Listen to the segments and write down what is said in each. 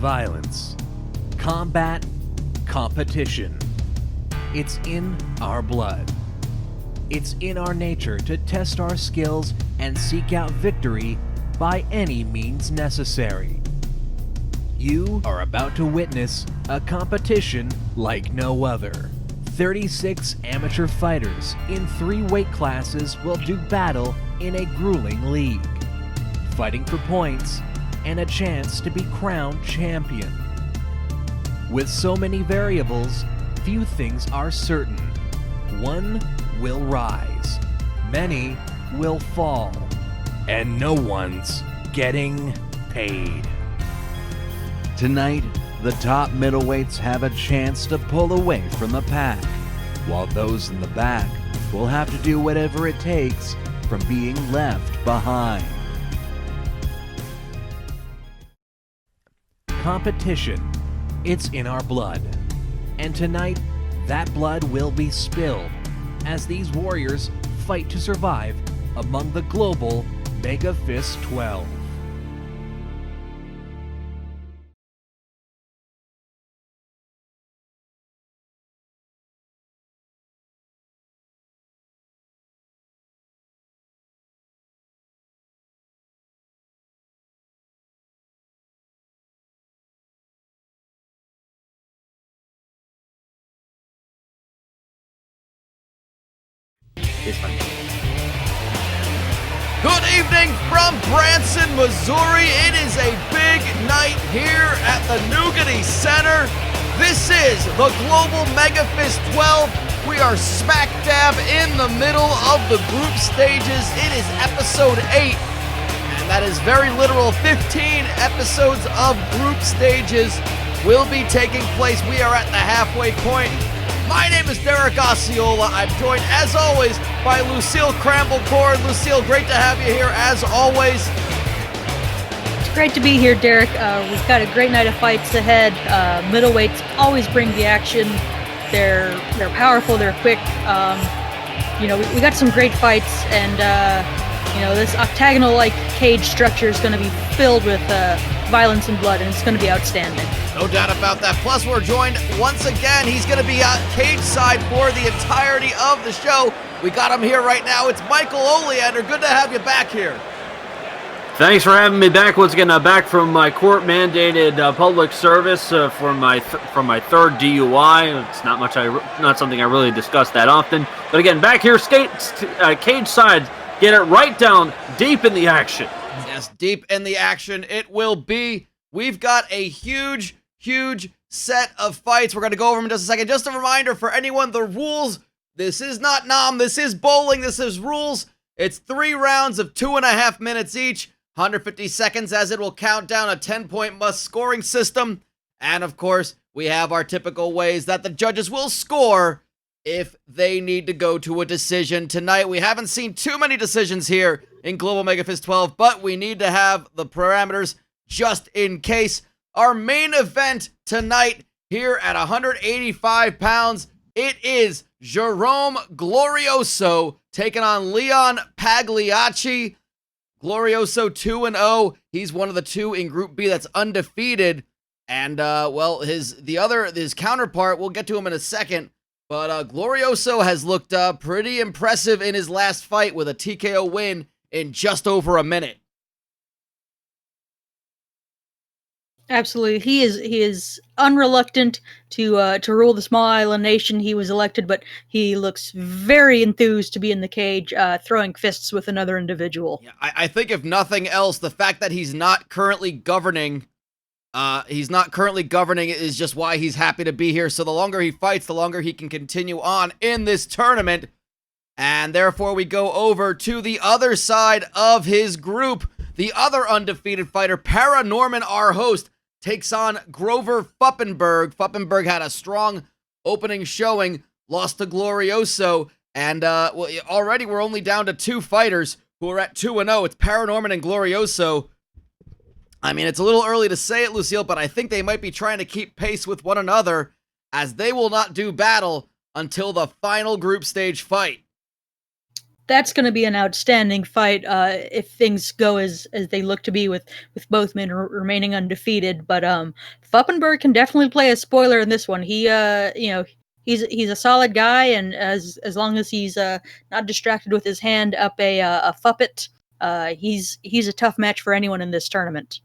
violence, combat, competition. It's in our blood. It's in our nature to test our skills and seek out victory by any means necessary. You are about to witness a competition like no other. 36 amateur fighters in 3 weight classes will do battle in a grueling league, fighting for points and a chance to be crowned champion. With so many variables, few things are certain. One will rise, many will fall, and no one's getting paid. Tonight, the top middleweights have a chance to pull away from the pack, while those in the back will have to do whatever it takes from being left behind. Competition, it's in our blood. And tonight, that blood will be spilled as these warriors fight to survive among the global MEGAfist 12. Good evening from Branson, Missouri. It is a big night here at the Nugent Center. This is the Global MEGAfist 12. We are smack dab in the middle of the group stages. It is episode 8, and that is very literal. 15 episodes of group stages will be taking place. We are at the halfway point. My name is Derek Osceola. I'm joined, as always, by Lucille Cramble-Cord. Lucille, great to have you here, as always. It's great to be here, Derek. We've got a great night of fights ahead. Middleweights always bring the action. They're powerful. They're quick. We got some great fights, and this octagonal-like cage structure is going to be filled with violence and blood, and it's going to be outstanding. No doubt about that. Plus, we're joined once again. He's going to be cage side for the entirety of the show. We got him here right now. It's Michael Oleander. Good to have you back here. Thanks for having me back once again. I'm back from my court-mandated public service from my third DUI. It's not something I really discuss that often. But again, back here, cage side. Get it right down, deep in the action. Yes, deep in the action it will be. We've got a huge set of fights. We're going to go over them in just a second. Just a reminder for anyone, the rules, this is not Nom, this is bowling, this is rules. It's 3 rounds of 2.5 minutes each, 150 seconds as it will count down a 10-point must scoring system. And of course, we have our typical ways that the judges will score if they need to go to a decision. Tonight, we haven't seen too many decisions here in Global MEGAfist 12, but we need to have the parameters just in case. Our main event tonight here at 185 pounds, it is Jerome Glorioso taking on Leon Pagliacci. Glorioso 2-0. He's one of the 2 in Group B that's undefeated. And, his counterpart, we'll get to him in a second, but Glorioso has looked pretty impressive in his last fight with a TKO win in just over a minute. Absolutely, he is unreluctant to rule the small island nation. He was elected, but he looks very enthused to be in the cage, throwing fists with another individual. Yeah, I think if nothing else, the fact that he's not currently governing is just why he's happy to be here. So the longer he fights, the longer he can continue on in this tournament. And therefore, we go over to the other side of his group. The other undefeated fighter, Paranorman, our host, takes on Grover Fuppenberg. Fuppenberg had a strong opening showing, lost to Glorioso, and already we're only down to 2 fighters who are at 2-0. It's Paranorman and Glorioso. I mean, it's a little early to say it, Lucille, but I think they might be trying to keep pace with one another, as they will not do battle until the final group stage fight. that's going to be an outstanding fight if things go as they look to be with both men remaining undefeated. But Fuppenberg can definitely play a spoiler in this one. He he's a solid guy, and as long as he's not distracted with his hand up a Fuppet, he's a tough match for anyone in this tournament.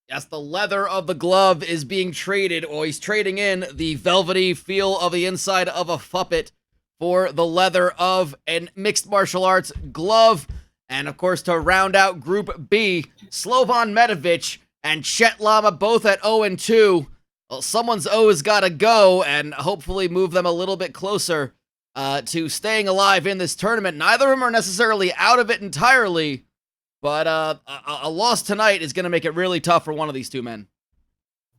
Yes, the leather of the glove is being traded, or he's trading in the velvety feel of the inside of a Fuppet for the leather of a mixed martial arts glove. And of course, to round out Group B, Slovan Medovich and Chet Lama both at 0-2. Well, someone's O has got to go and hopefully move them a little bit closer to staying alive in this tournament. Neither of them are necessarily out of it entirely, but a loss tonight is going to make it really tough for one of these two men.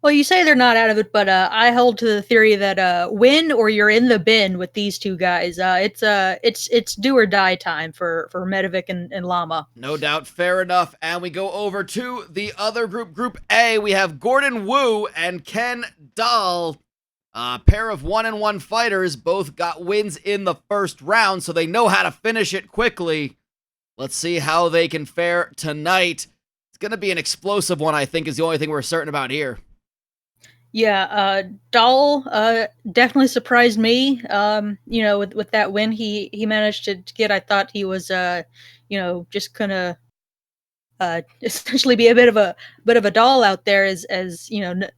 Well, you say they're not out of it, but I hold to the theory that win or you're in the bin with these two guys. It's do or die time for Medovic and Lama. No doubt, fair enough. And we go over to the other group, Group A. We have Gordon Wu and Ken Dahl, a pair of 1-1 fighters. Both got wins in the first round, so they know how to finish it quickly. Let's see how they can fare tonight. It's going to be an explosive one, I think, is the only thing we're certain about here. Yeah, Dahl definitely surprised me. With that win he managed to get. I thought he was just gonna essentially be a bit of a doll out there, as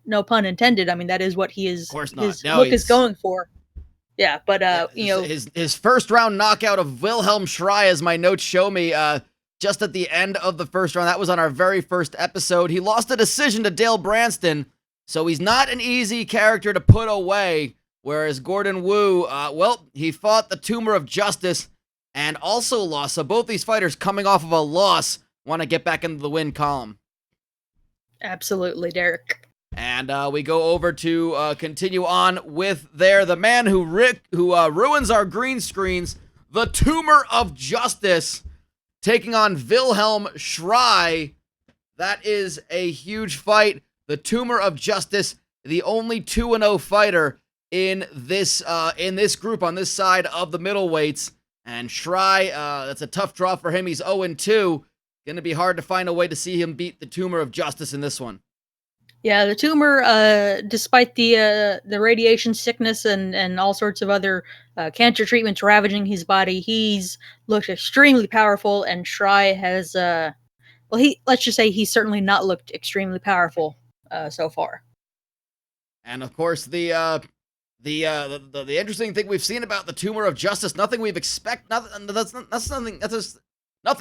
no pun intended. I mean, that is what he is. Of course not. His No, look is going for. Yeah, but his first round knockout of Wilhelm Schrei, as my notes show me, just at the end of the first round. That was on our very first episode. He lost a decision to Dale Branston. So he's not an easy character to put away, whereas Gordon Wu, he fought the Tumor of Justice and also lost. So both these fighters coming off of a loss want to get back into the win column. Absolutely, Derek. And we go over to continue on with the man who ruins our green screens, the Tumor of Justice, taking on Wilhelm Schrei. That is a huge fight. The Tumor of Justice, the only 2-0 fighter in this group on this side of the middleweights. And Schrei, that's a tough draw for him. He's 0-2. Going to be hard to find a way to see him beat the Tumor of Justice in this one. Yeah, the Tumor, despite the radiation sickness and all sorts of other cancer treatments ravaging his body, he's looked extremely powerful. And Schrei has, let's just say he's certainly not looked extremely powerful so far. And of course, the interesting thing we've seen about the Tumor of Justice, nothing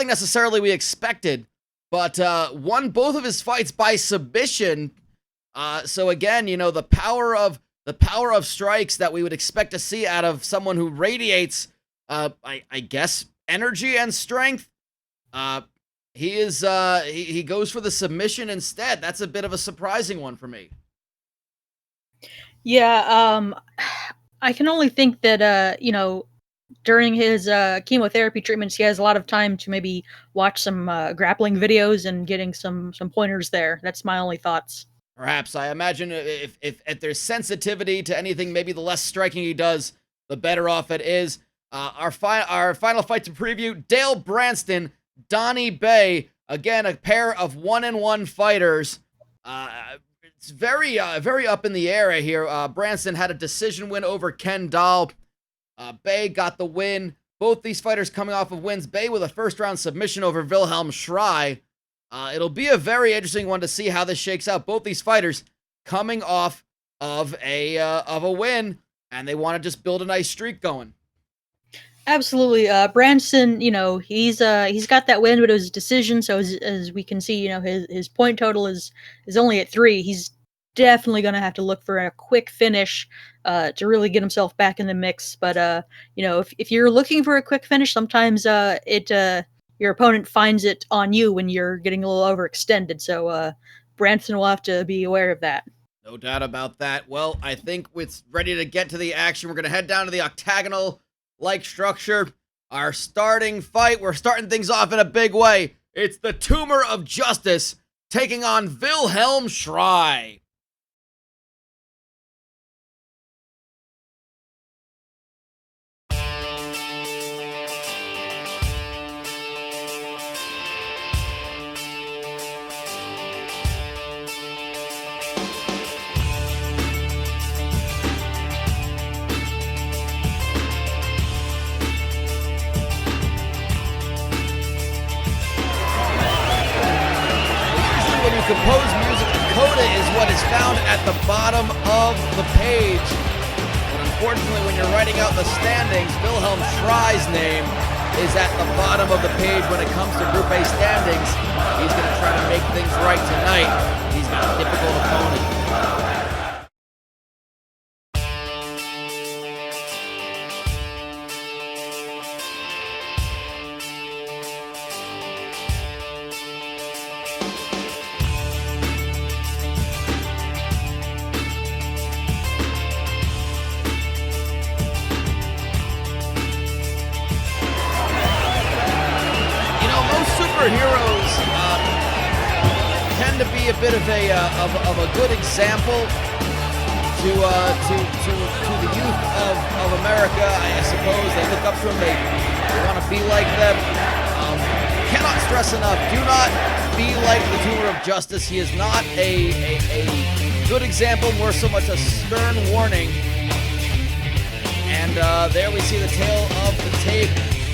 necessarily we expected, but won both of his fights by submission. So again, the power of strikes that we would expect to see out of someone who radiates, I guess, energy and strength. He goes for the submission instead. That's a bit of a surprising one for me. Yeah, I can only think that during his chemotherapy treatments, he has a lot of time to maybe watch some grappling videos and getting some pointers there. That's my only thoughts. Perhaps. I imagine if there's sensitivity to anything, maybe the less striking he does, the better off it is. Our final fight to preview: Dale Branston, Donnie Bay. Again, a pair of 1-1 fighters. It's very up in the air here. Branston had a decision win over Ken Dahl. Bay got the win. Both these fighters coming off of wins. Bay with a first-round submission over Wilhelm Schrei. It'll be a very interesting one to see how this shakes out. Both these fighters coming off of a win, and they want to just build a nice streak going. Absolutely. Branson, he's got that win, but it was a decision. So as we can see, his point total is only at 3. He's definitely going to have to look for a quick finish to really get himself back in the mix. But if you're looking for a quick finish, sometimes your opponent finds it on you when you're getting a little overextended. So Branson will have to be aware of that. No doubt about that. Well, I think it's ready to get to the action. We're going to head down to the octagonal-like structure. Our starting fight, we're starting things off in a big way. It's the Tumor of Justice taking on Wilhelm Schrei. composed music. The coda is what is found at the bottom of the page. But unfortunately, when you're writing out the standings, Wilhelm Schrey's name is at the bottom of the page when it comes to Group A standings. He's going to try to make things right tonight. He's got a difficult opponent. Superheroes tend to be a bit of a good example to the youth of America. I suppose they look up to them. They want to be like them. Cannot stress enough. Do not be like the Tumor of Justice. He is not a good example, more so much a stern warning. And there we see the tail of the tape.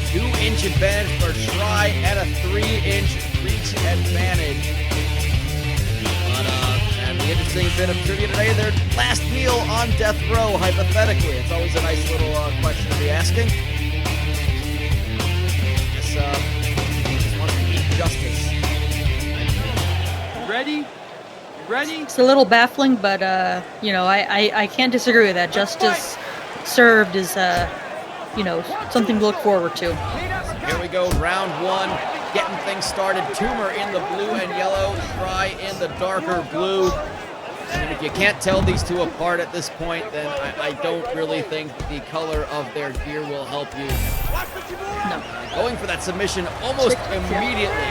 2-inch advantage for Schrey and a 3-inch reach advantage. But, and the interesting bit of trivia today, their last meal on death row, hypothetically. It's always a nice little question to be asking. Guess, he just wants to eat justice. Ready? Ready? It's a little baffling, but, you know, I can't disagree with that. Justice served is, you know, something to look forward to. Here we go, round one, getting things started. Tumor in the blue and yellow, Schrey in the darker blue. And if you can't tell these two apart at this point, then I don't really think the color of their gear will help you. No. Going for that submission almost immediately.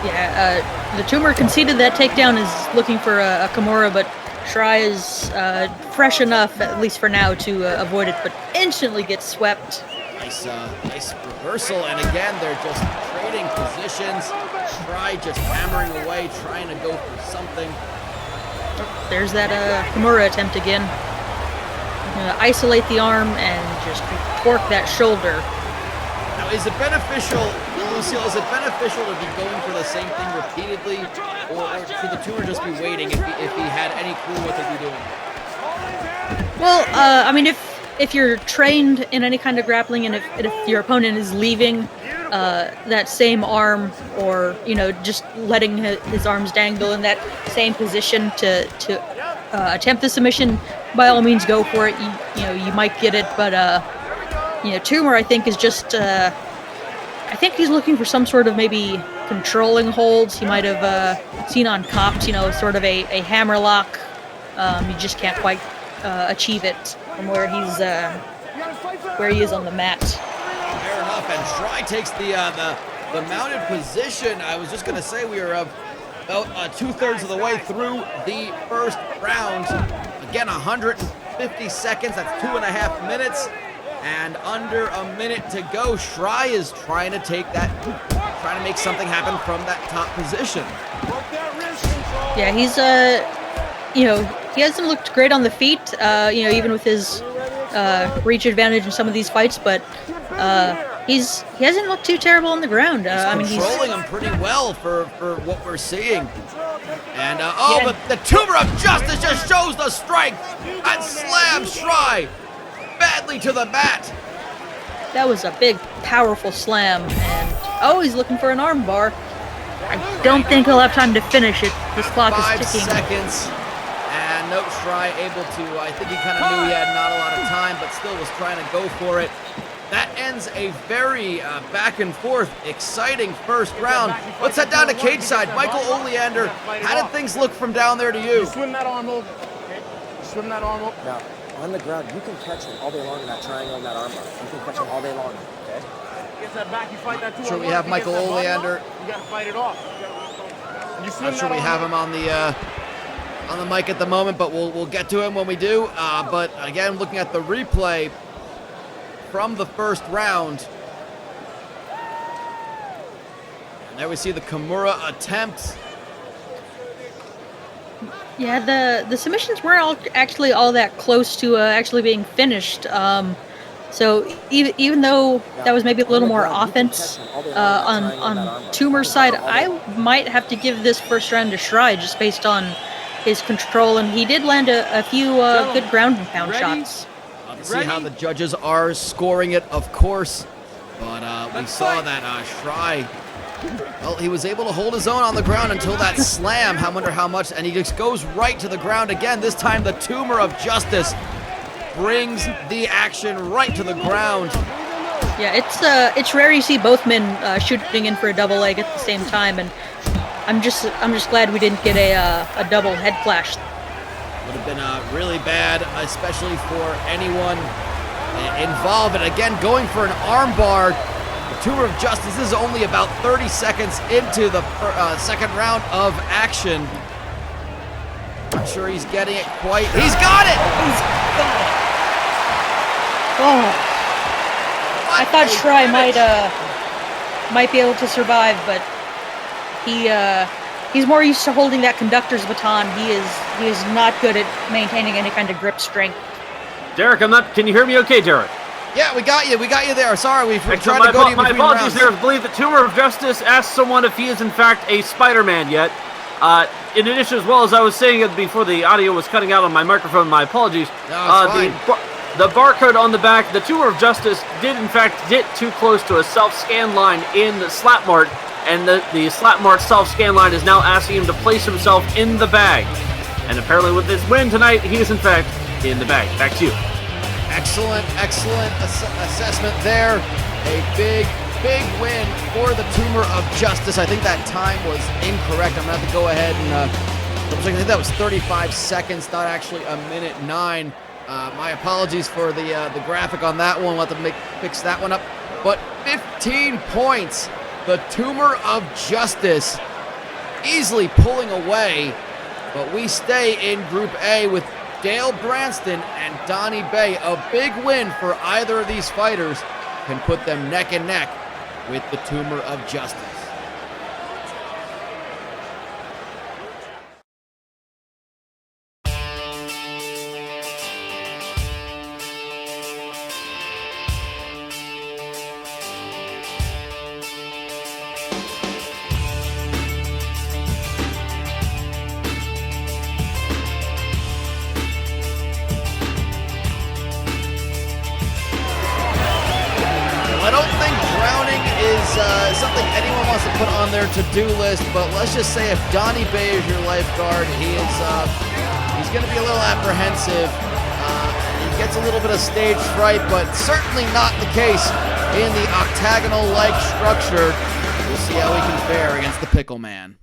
Yeah, the Tumor conceded that takedown, is looking for a Kimura, but Schrey is fresh enough, at least for now, to avoid it, but instantly gets swept. Nice reversal, and again, they're just trading positions. Schrey just hammering away, trying to go for something. There's that Kimura attempt again. Isolate the arm and just torque that shoulder. Now, is it beneficial, Lucille, is it beneficial to be going for the same thing repeatedly, or should the Tumor just be waiting if he had any clue what they'd be doing? Well, I mean, if you're trained in any kind of grappling, and if your opponent is leaving that same arm, or, you know, just letting his arms dangle in that same position to attempt the submission, by all means go for it. You know, you might get it, but you know, Tumor, I think, is just I think he's looking for some sort of maybe controlling holds. He might have seen on Cops, you know, sort of a hammer lock. You just can't quite achieve it from where he is on the mat. Fair enough, and Schrey takes the mounted position. I was just going to say we are about 2/3 of the way through the first round. Again, 150 seconds, that's 2.5 minutes. And under a minute to go, Schrey is trying to make something happen from that top position. Yeah, he's you know, he hasn't looked great on the feet, you know, even with his reach advantage in some of these fights, but he hasn't looked too terrible on the ground. I mean, he's controlling him pretty well for what we're seeing. And but the Tumor of Justice just shows the strength and slams Schrey badly to the mat. That was a big, powerful slam, and he's looking for an arm bar. I don't think he'll have time to finish it. This clock is 5 ticking. seconds, and nope, Schrey able to. I think he kind of knew he had not a lot of time, but still was trying to go for it. That ends a very back and forth, exciting first round. Let's head down to cage side. Michael Oleander, how did things look from down there to you? Swim that arm over. Okay? Swim that arm over. Now, on the ground, you can catch him all day long in that triangle and that arm bar. You can catch him all day long, okay? Get that back, you fight that 2-on-1. Sure, we have Michael Oleander. You gotta fight it off. You swim Not sure that we arm have him on the mic at the moment, but we'll get to him when we do. But again, looking at the replay from the first round, and there we see the Kimura attempt. Yeah, the submissions weren't actually all that close to actually being finished. So even though that was maybe a little more offense on Toomer's side, I might have to give this first round to Shry just based on his control, and he did land a few good ground and pound shots. See how the judges are scoring it, of course. But we saw that Shry, well, he was able to hold his own on the ground until that slam. I wonder how much, and he just goes right to the ground again. This time the Tumor of Justice brings the action right to the ground. Yeah, it's rare you see both men shooting in for a double leg at the same time, and I'm just glad we didn't get a double head clash. Would have been really bad, especially for anyone involved. And again, going for an armbar. The Tumor of Justice is only about 30 seconds into the second round of action. Not sure he's getting it quite. He's got it! He's got it! Oh, I thought Shry might be able to survive, but he's more used to holding that conductor's baton. He is not good at maintaining any kind of grip strength. Derek, can you hear me okay, Derek? Yeah, we got you there. Sorry, we're trying So to go to you my between apologies rounds. there. I believe the Tumor of Justice asked someone if he is in fact a Spider-Man yet. In addition, as well as I was saying it before the audio was cutting out on my microphone, my apologies. No, it's fine. The barcode on the back, the Tumor of Justice did in fact get too close to a self-scan line in the Slapmart, and the Slapmart self-scan line is now asking him to place himself in the bag. And apparently with this win tonight, he is in fact in the bag. Back to you. Excellent assessment there. A big win for the Tumor of Justice. I think that time was incorrect. I'm going to have to go ahead and double check. I think that was 35 seconds, not actually a minute 9. My apologies for the graphic on that one. We'll have to fix that one up. But 15 points. The Tumor of Justice easily pulling away. But we stay in Group A with Dale Branston and Donnie Bay. A big win for either of these fighters can put them neck and neck with the Tumor of Justice. I don't think drowning is something anyone wants to put on their to-do list, but let's just say if Donnie Bay is your lifeguard, he's going to be a little apprehensive. He gets a little bit of stage fright, but certainly not the case in the octagonal-like structure. We'll see how he can fare against the Pickle Man.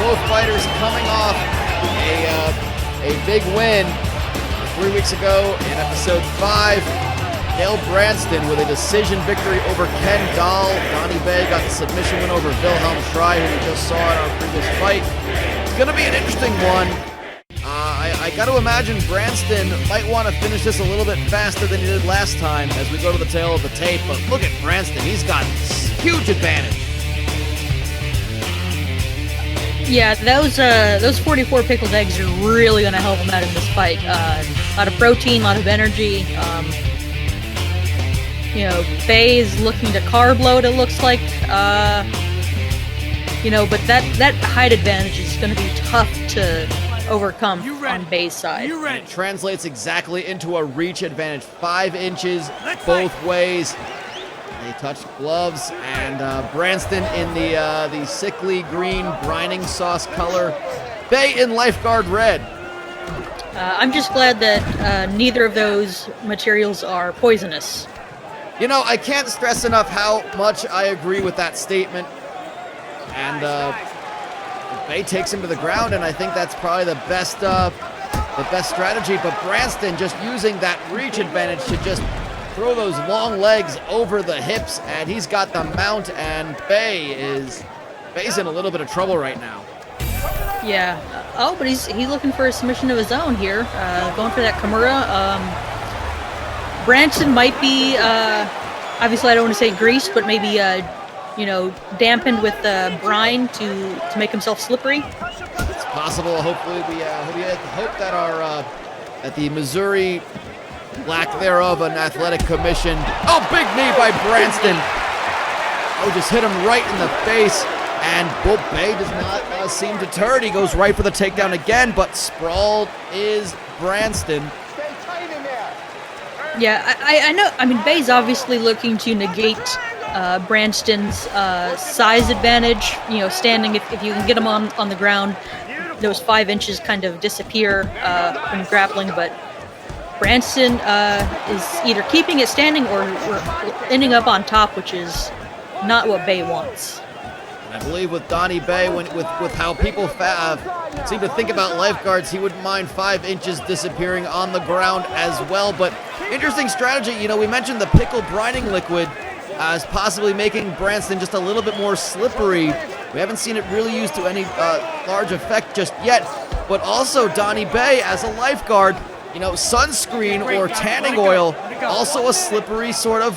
Both fighters coming off a big win 3 weeks ago in episode 5. Dale Branston with a decision victory over Ken Dahl. Donnie Bay got the submission win over Wilhelm Schrei, who we just saw in our previous fight. It's going to be an interesting one. I got to imagine Branston might want to finish this a little bit faster than he did last time as we go to the tail of the tape. But look at Branston. He's got huge advantage. Yeah, those 44 pickled eggs are really going to help him out in this fight. A lot of protein, a lot of energy. Bay is looking to carb load, it looks like. But that height advantage is going to be tough to overcome on Bay's side. It translates exactly into a reach advantage. 5 inches both ways. They touched gloves, and Branston in the sickly green brining sauce color. Bay in lifeguard red. I'm just glad that neither of those materials are poisonous. I can't stress enough how much I agree with that statement. And Bay takes him to the ground, and I think that's probably the best strategy. But Branston just using that reach advantage to just throw those long legs over the hips, and he's got the mount, and Bay's in a little bit of trouble right now. Yeah. Oh, but he's looking for a submission of his own here. Going for that Kimura. Branson might be, obviously I don't want to say greased, but maybe, dampened with brine to make himself slippery. It's possible. Hopefully, we hope that that the Missouri lack thereof an athletic commission. Oh, big knee by Branston. Oh, just hit him right in the face. And Bull Bay does not seem deterred. He goes right for the takedown again, but sprawled is Branston. Yeah, I know. I mean, Bay's obviously looking to negate Branston's size advantage. Standing, if you can get him on the ground, those 5 inches kind of disappear when grappling. But Branston is either keeping it standing or ending up on top, which is not what Bay wants. I believe with Donnie Bay, with how people seem to think about lifeguards, he wouldn't mind 5 inches disappearing on the ground as well. But interesting strategy. We mentioned the pickle brining liquid as possibly making Branston just a little bit more slippery. We haven't seen it really used to any large effect just yet. But also Donnie Bay as a lifeguard, sunscreen or tanning oil, also a slippery sort of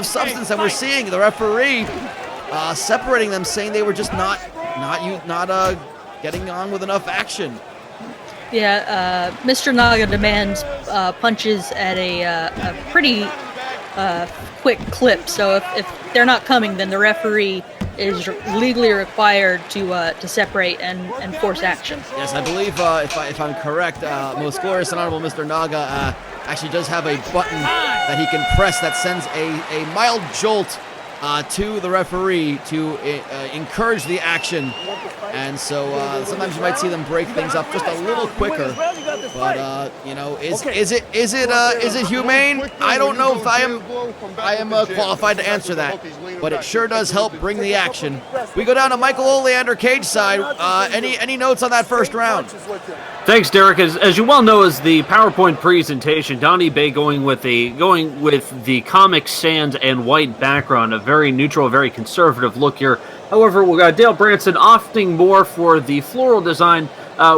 substance that we're seeing. The referee separating them, saying they were just not getting on with enough action. Yeah, Mr. Naga demands punches at a pretty quick clip. So if they're not coming, then the referee is legally required to separate and force action. Yes, I believe if I'm correct, Most Glorious and Honorable Mr. Naga actually does have a button that he can press that sends a mild jolt to the referee to encourage the action, and so sometimes you might see them break things up just a little quicker. But is it humane? I don't know if I am qualified to answer that, but it sure does help bring the action. We go down to Michael Oleander cage side. Any notes on that first round? Thanks, Derek. As you well know, as the PowerPoint presentation, Donnie Bay going with the Comic Sans and white background, a very neutral, very conservative look here. However, we got Dale Branson opting more for the floral design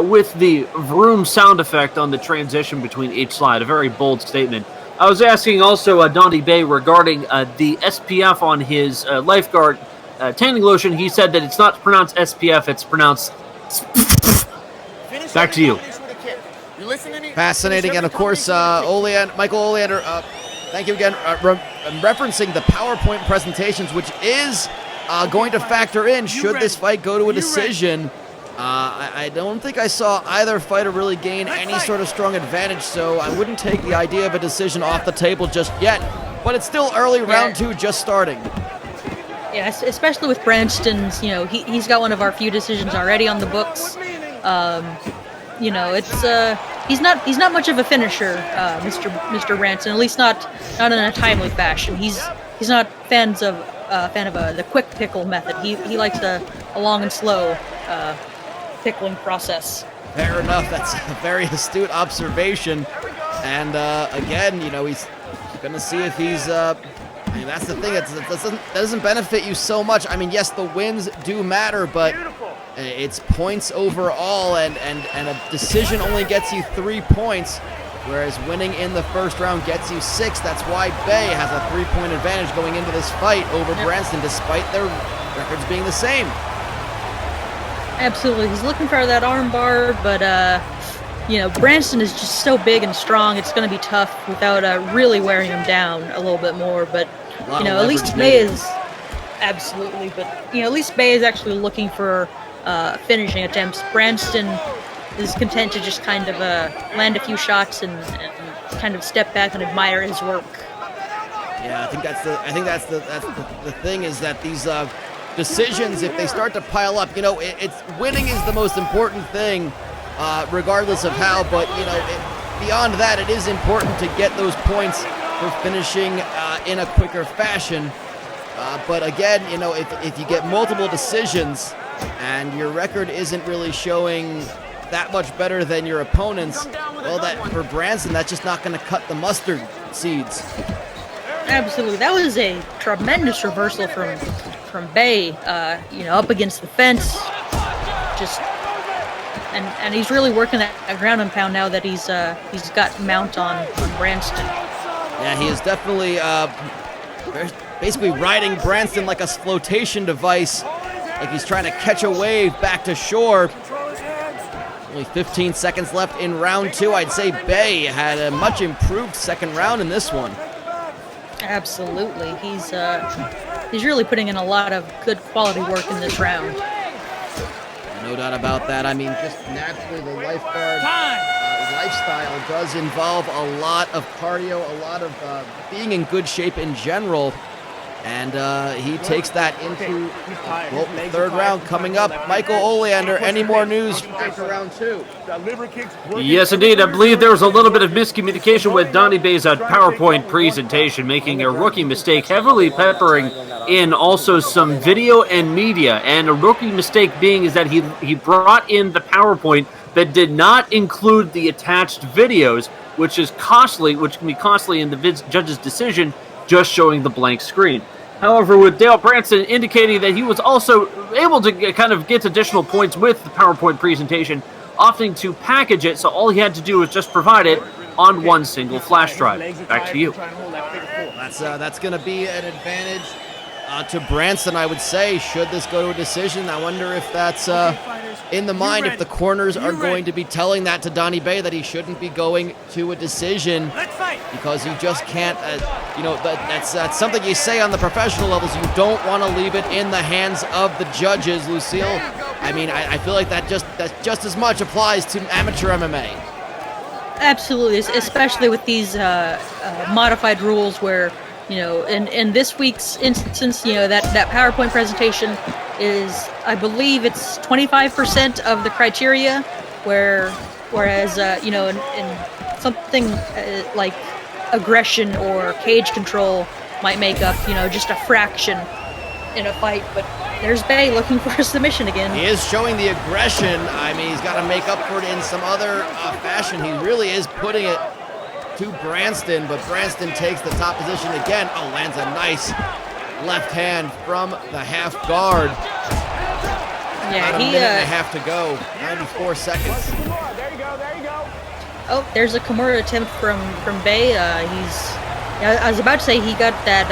with the vroom sound effect on the transition between each slide. A very bold statement. I was asking also Donnie Bay regarding the SPF on his lifeguard tanning lotion. He said that it's not pronounced SPF, it's pronounced. Back to you. Fascinating, and of course, Michael Oleander, thank you again, referencing the PowerPoint presentations, which is going to factor in should this fight go to a decision. I don't think I saw either fighter really gain any sort of strong advantage, so I wouldn't take the idea of a decision off the table just yet. But it's still early, round 2 just starting. Yeah, especially with Branston's, he's got one of our few decisions already on the books. He's not much of a finisher, Mr. Branson. At least not in a timely fashion. He's not fan of the quick pickle method. He likes a long and slow pickling process. Fair enough. That's a very astute observation. And again, he's going to see if he's. That's the thing. That doesn't benefit you so much. Yes, the wins do matter, but it's points overall, and a decision only gets you 3 points, whereas winning in the first round gets you 6. That's why Bay has a 3-point advantage going into this fight over Branson, despite their records being the same. Absolutely. He's looking for that arm bar, but Branson is just so big and strong, it's going to be tough without really wearing him down a little bit more. But at least Bay is absolutely. But at least Bay is actually looking for finishing attempts. Branson is content to just kind of land a few shots and kind of step back and admire his work. Yeah, I think that's the thing is that these decisions, if they start to pile up, it's winning is the most important thing, regardless of how. But beyond that, it is important to get those points for finishing in a quicker fashion. But again, if you get multiple decisions and your record isn't really showing that much better than your opponents, well, that for Branson, that's just not going to cut the mustard seeds. Absolutely, that was a tremendous reversal from Bay. Up against the fence, just and he's really working that ground and pound now that he's got mount on Branston. Yeah, he is definitely basically riding Branston like a flotation device, like he's trying to catch a wave back to shore. Only 15 seconds left in round 2. I'd say Bay had a much improved second round in this one. Absolutely, he's really putting in a lot of good quality work in this round. No doubt about that. I mean, just naturally the lifeguard lifestyle does involve a lot of cardio, a lot of being in good shape in general. And he takes that into the third round coming up. Michael Oleander, any more news after round 2? Yes, indeed. I believe there was a little bit of miscommunication with Donnie Bay's PowerPoint presentation, making a rookie mistake, heavily peppering in also some video and media. And a rookie mistake being is that he brought in the PowerPoint that did not include the attached videos, which is costly, which can be costly in the judge's decision, just showing the blank screen. However, with Dale Branston indicating that he was also able to kind of get additional points with the PowerPoint presentation, opting to package it, so all he had to do was just provide it on one single flash drive. Back to you. That's going to be an advantage to Branston, I would say, should this go to a decision. I wonder if that's in the mind, if the corners are going to be telling that to Donnie Bay that he shouldn't be going to a decision, because you just can't, that's something you say on the professional levels. You don't want to leave it in the hands of the judges, Lucille. I mean, I feel like that just as much applies to amateur MMA. Absolutely, especially with these modified rules where, in this week's instance, that PowerPoint presentation is, I believe it's 25% of the criteria, whereas, in something like aggression or cage control might make up, just a fraction in a fight. But there's Bay looking for a submission again. He is showing the aggression. I mean, he's got to make up for it in some other fashion. He really is putting it to Branston, but Branston takes the top position again. Oh, lands a nice left hand from the half guard. Yeah, About a minute and a half to go. 94 seconds. There you go. Oh, there's a Kimura attempt from Bay. I was about to say he got that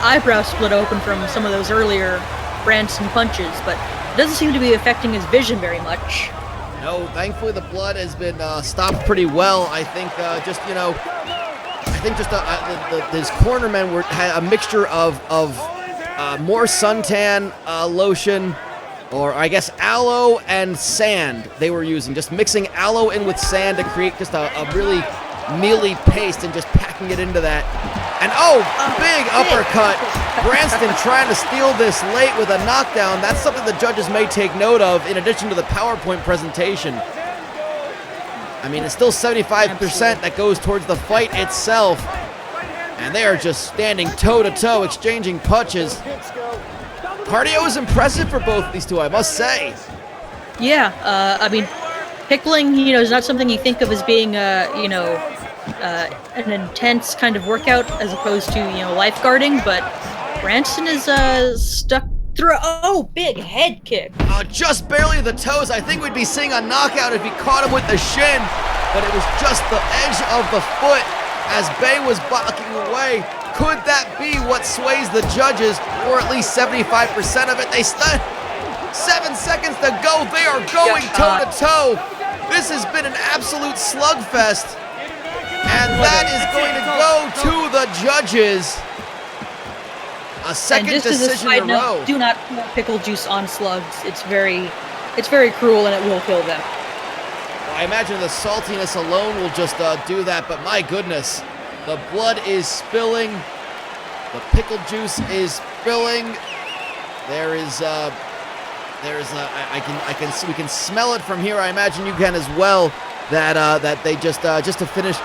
eyebrow split open from some of those earlier Branston punches, but it doesn't seem to be affecting his vision very much. No, thankfully the blood has been stopped pretty well. I think his cornermen had a mixture of more suntan lotion, or I guess aloe and sand they were using. Just mixing aloe in with sand to create just a really mealy paste and just packing it into that. And big uppercut. Branston trying to steal this late with a knockdown. That's something the judges may take note of in addition to the PowerPoint presentation. I mean, it's still 75% that goes towards the fight itself. And they are just standing toe-to-toe, exchanging punches. Cardio is impressive for both of these two, I must say. Yeah, I mean, pickling, is not something you think of as being, an intense kind of workout as opposed to, lifeguarding, but Branston is stuck through. Oh, big head kick. Just barely the toes. I think we'd be seeing a knockout if he caught him with the shin, but it was just the edge of the foot as Bay was blocking away. Could that be what sways the judges, or at least 75% of it? 7 seconds to go. They are going toe-to-toe. This has been an absolute slugfest, and that is going to go to the judges. A second decision in a row. Do not put pickle juice on slugs. It's very cruel, and it will kill them. Well, I imagine the saltiness alone will just do that, but my goodness, the blood is spilling. The pickle juice is spilling. We can smell it from here. I imagine you can as well. That they just to finish.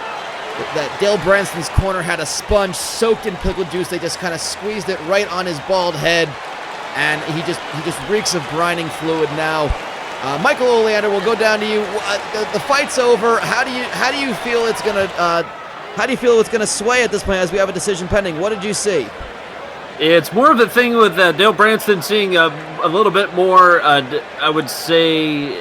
That Dale Branston's corner had a sponge soaked in pickle juice. They just kind of squeezed it right on his bald head, and he just reeks of brining fluid now. Michael Oleander, we'll go down to you. The fight's over. How do you feel it's gonna sway at this point as we have a decision pending? What did you see? It's more of a thing with Dale Branston seeing a little bit more, I would say,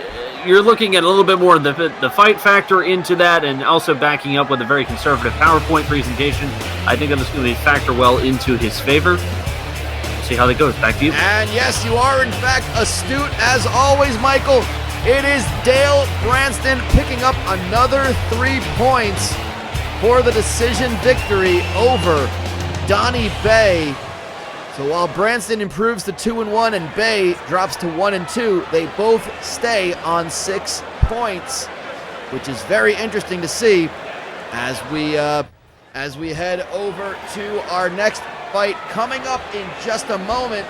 you're looking at a little bit more of the fight factor into that, and also backing up with a very conservative PowerPoint presentation. I think that is going to factor well into his favor. We'll see how that goes. Back to you. And yes, you are in fact astute as always, Michael. It is Dale Branston picking up another 3 points for the decision victory over Donnie Bay. So while Branston improves to 2-1 and Bay drops to 1-2, they both stay on 6 points, which is very interesting to see as we head over to our next fight coming up in just a moment.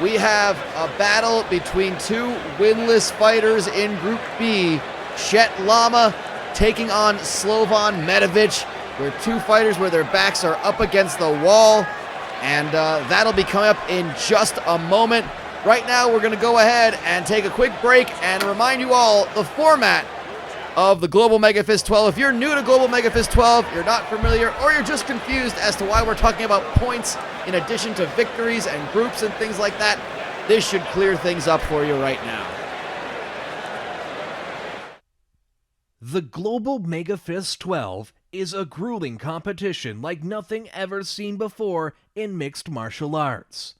We have a battle between 2 winless fighters in Group B. Chet Lama taking on Slovan Medovic. We're 2 fighters where their backs are up against the wall. And that'll be coming up in just a moment. Right now, we're going to go ahead and take a quick break and remind you all the format of the Global MEGAfist 12. If you're new to Global MEGAfist 12, you're not familiar, or you're just confused as to why we're talking about points in addition to victories and groups and things like that, this should clear things up for you right now. The Global MEGAfist 12 is a grueling competition like nothing ever seen before in mixed martial arts.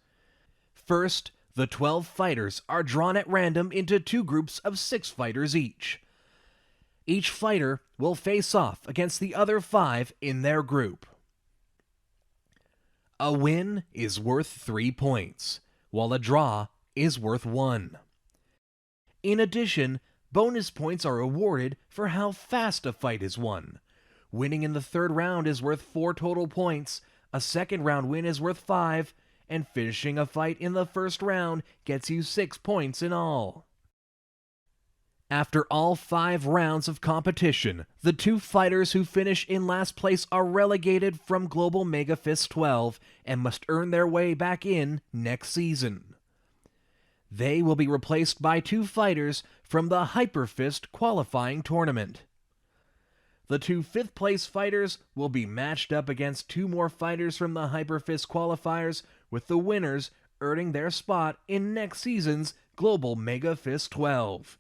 First, the 12 fighters are drawn at random into 2 groups of 6 fighters each. Each fighter will face off against the other 5 in their group. A win is worth 3 points, while a draw is worth 1. In addition, bonus points are awarded for how fast a fight is won. Winning in the 3rd round is worth 4 total points, a 2nd round win is worth 5, and finishing a fight in the 1st round gets you 6 points in all. After all 5 rounds of competition, the 2 fighters who finish in last place are relegated from Global MEGAfist 12 and must earn their way back in next season. They will be replaced by 2 fighters from the Hyperfist qualifying tournament. The 2 5th-place fighters will be matched up against 2 more fighters from the Hyperfist qualifiers, with the winners earning their spot in next season's Global MEGAfist 12.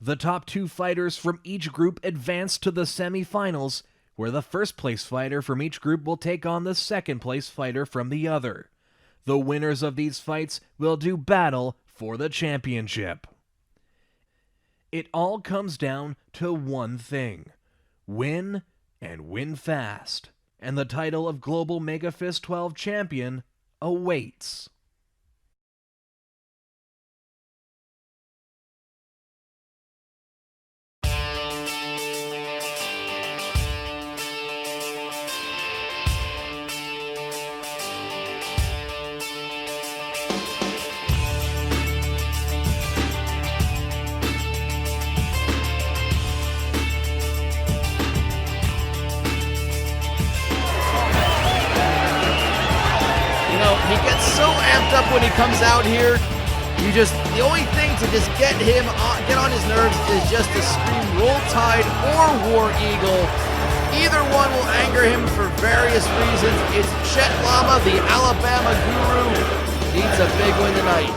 The top 2 fighters from each group advance to the semifinals, where the 1st-place fighter from each group will take on the 2nd-place fighter from the other. The winners of these fights will do battle for the championship. It all comes down to one thing: win, and win fast. And the title of Global MEGAfist 12 champion awaits. He gets so amped up when he comes out here. The only thing to just get on his nerves is just to scream Roll Tide or War Eagle. Either one will anger him for various reasons. It's Chet Lama, the Alabama guru, needs a big win tonight.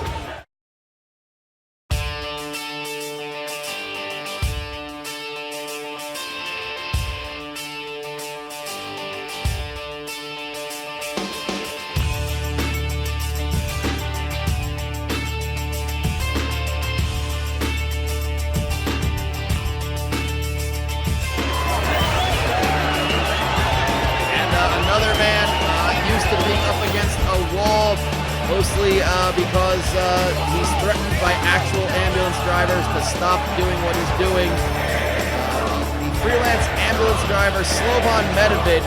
Mostly because he's threatened by actual ambulance drivers to stop doing what he's doing. The freelance ambulance driver, Slovan Medovic,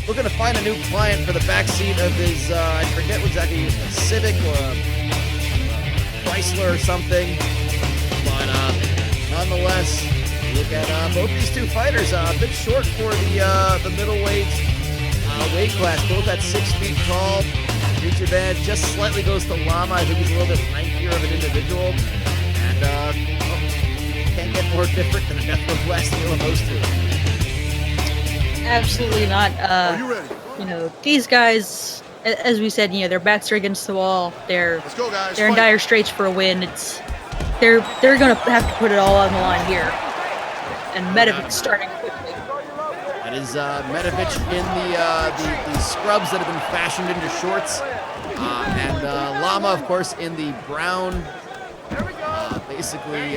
looking to find a new client for the backseat of his, I forget exactly, a Civic or a Chrysler or something. But nonetheless, look at both these 2 fighters, a bit short for the middleweight weight class, both at 6 feet tall. Reach advantage just slightly goes to Lama. I think he's a little bit lankier of an individual. And can't get more different than a death row blast deal on those 2. Absolutely not. Are you ready? These guys, as we said, their backs are against the wall. They're in dire straits for a win. They're gonna have to put it all on the line here. And Medivic's starting quickly. That is Medivich in the scrubs that have been fashioned into shorts, and Llama, of course, in the brown. Basically,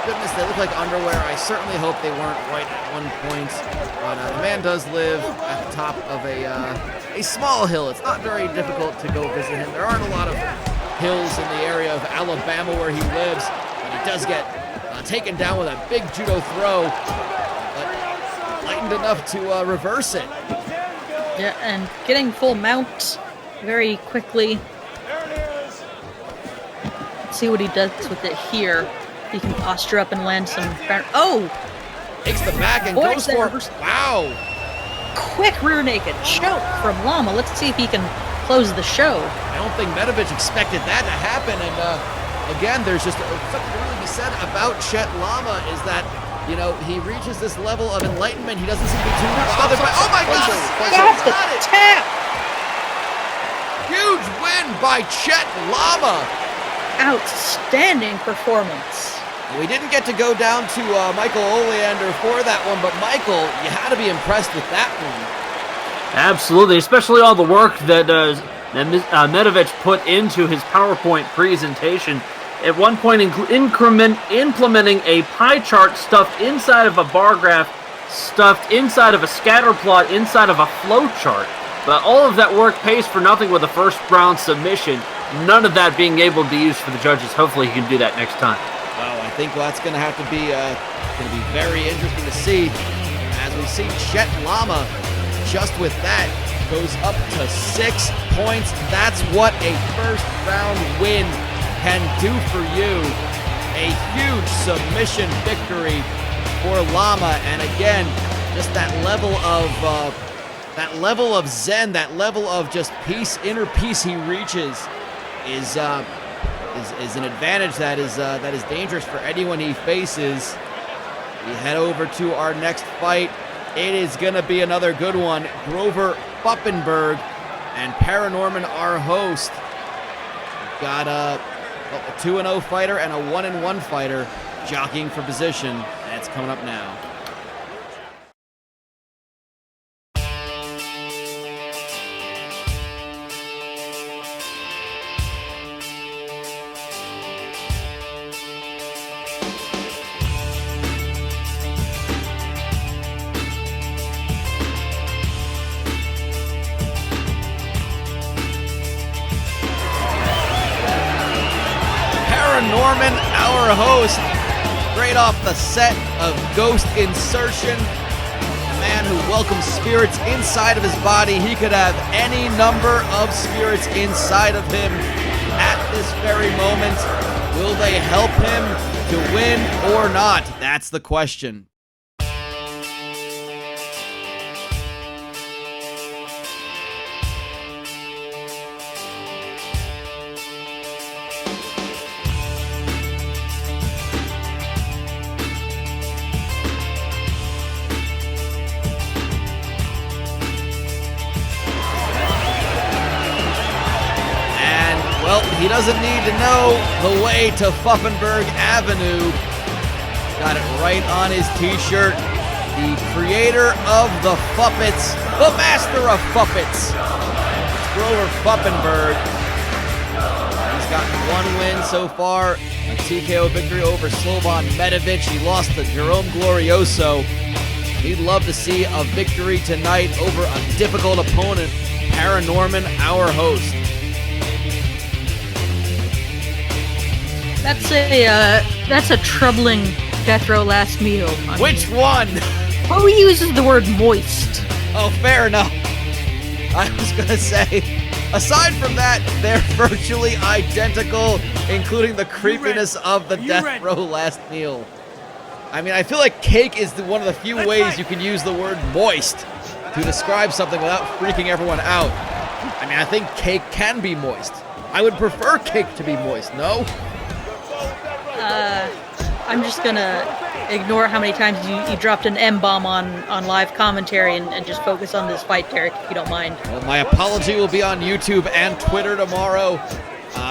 goodness, they look like underwear. I certainly hope they weren't white at one point. But the man does live at the top of a small hill. It's not very difficult to go visit him. There aren't a lot of hills in the area of Alabama where he lives, but he does get taken down with a big judo throw, but lightened enough to reverse it. Yeah, and getting full mount very quickly. Let's see what he does with it here. He can posture up and land some. Oh! Takes the back and goes for it. Wow! Quick rear naked choke from Llama. Let's see if he can close the show. I don't think Medivich expected that to happen, and again, there's just something to really be said about Chet Llama is that, he reaches this level of enlightenment. He doesn't seem to be too bothered by. Oh my God! That's the tap! Huge win by Chet Llama. Outstanding performance. We didn't get to go down to Michael Oleander for that one, but Michael, you had to be impressed with that one. Absolutely, especially all the work that Medivich put into his PowerPoint presentation. At one point, implementing a pie chart stuffed inside of a bar graph, stuffed inside of a scatter plot, inside of a flow chart. But all of that work pays for nothing with a first round submission. None of that being able to be used for the judges. Hopefully he can do that next time. Well, I think that's going to have to be very interesting to see as we see Chet Llama just with that goes up to 6 points. That's what a first round win can do for you. A huge submission victory for Llama, and again, just that level of zen, that level of just peace, inner peace he reaches is an advantage that is dangerous for anyone he faces. We head over to our next fight. It is gonna be another good one. Grover Puppenberg and Paranorman, our host. We've got a 2-0 fighter and a 1-1 fighter jockeying for position, and it's coming up now. Norman, our host, straight off the set of Ghost Insertion, a man who welcomes spirits inside of his body. He could have any number of spirits inside of him at this very moment. Will they help him to win or not? That's the question. Well, he doesn't need to know the way to Puffinberg Avenue. Got it right on his t-shirt. The creator of the Fuppets, the master of Fuppets, Grover Puffinberg. He's gotten one win so far, a TKO victory over Slobodan Medivich. He lost to Jerome Glorioso. He'd love to see a victory tonight over a difficult opponent, Paranorman, our host. That's a troubling death row last meal. Which one? Who uses the word moist? Oh, fair enough. I was gonna say, aside from that, they're virtually identical, including the creepiness of the death row last meal. I mean, I feel like cake is one of the few ways you can use the word moist to describe something without freaking everyone out. I mean, I think cake can be moist. I would prefer cake to be moist, no? I'm just gonna ignore how many times you dropped an M-bomb on live commentary and just focus on this fight, Derek, if you don't mind. Well, my apology will be on YouTube and Twitter tomorrow.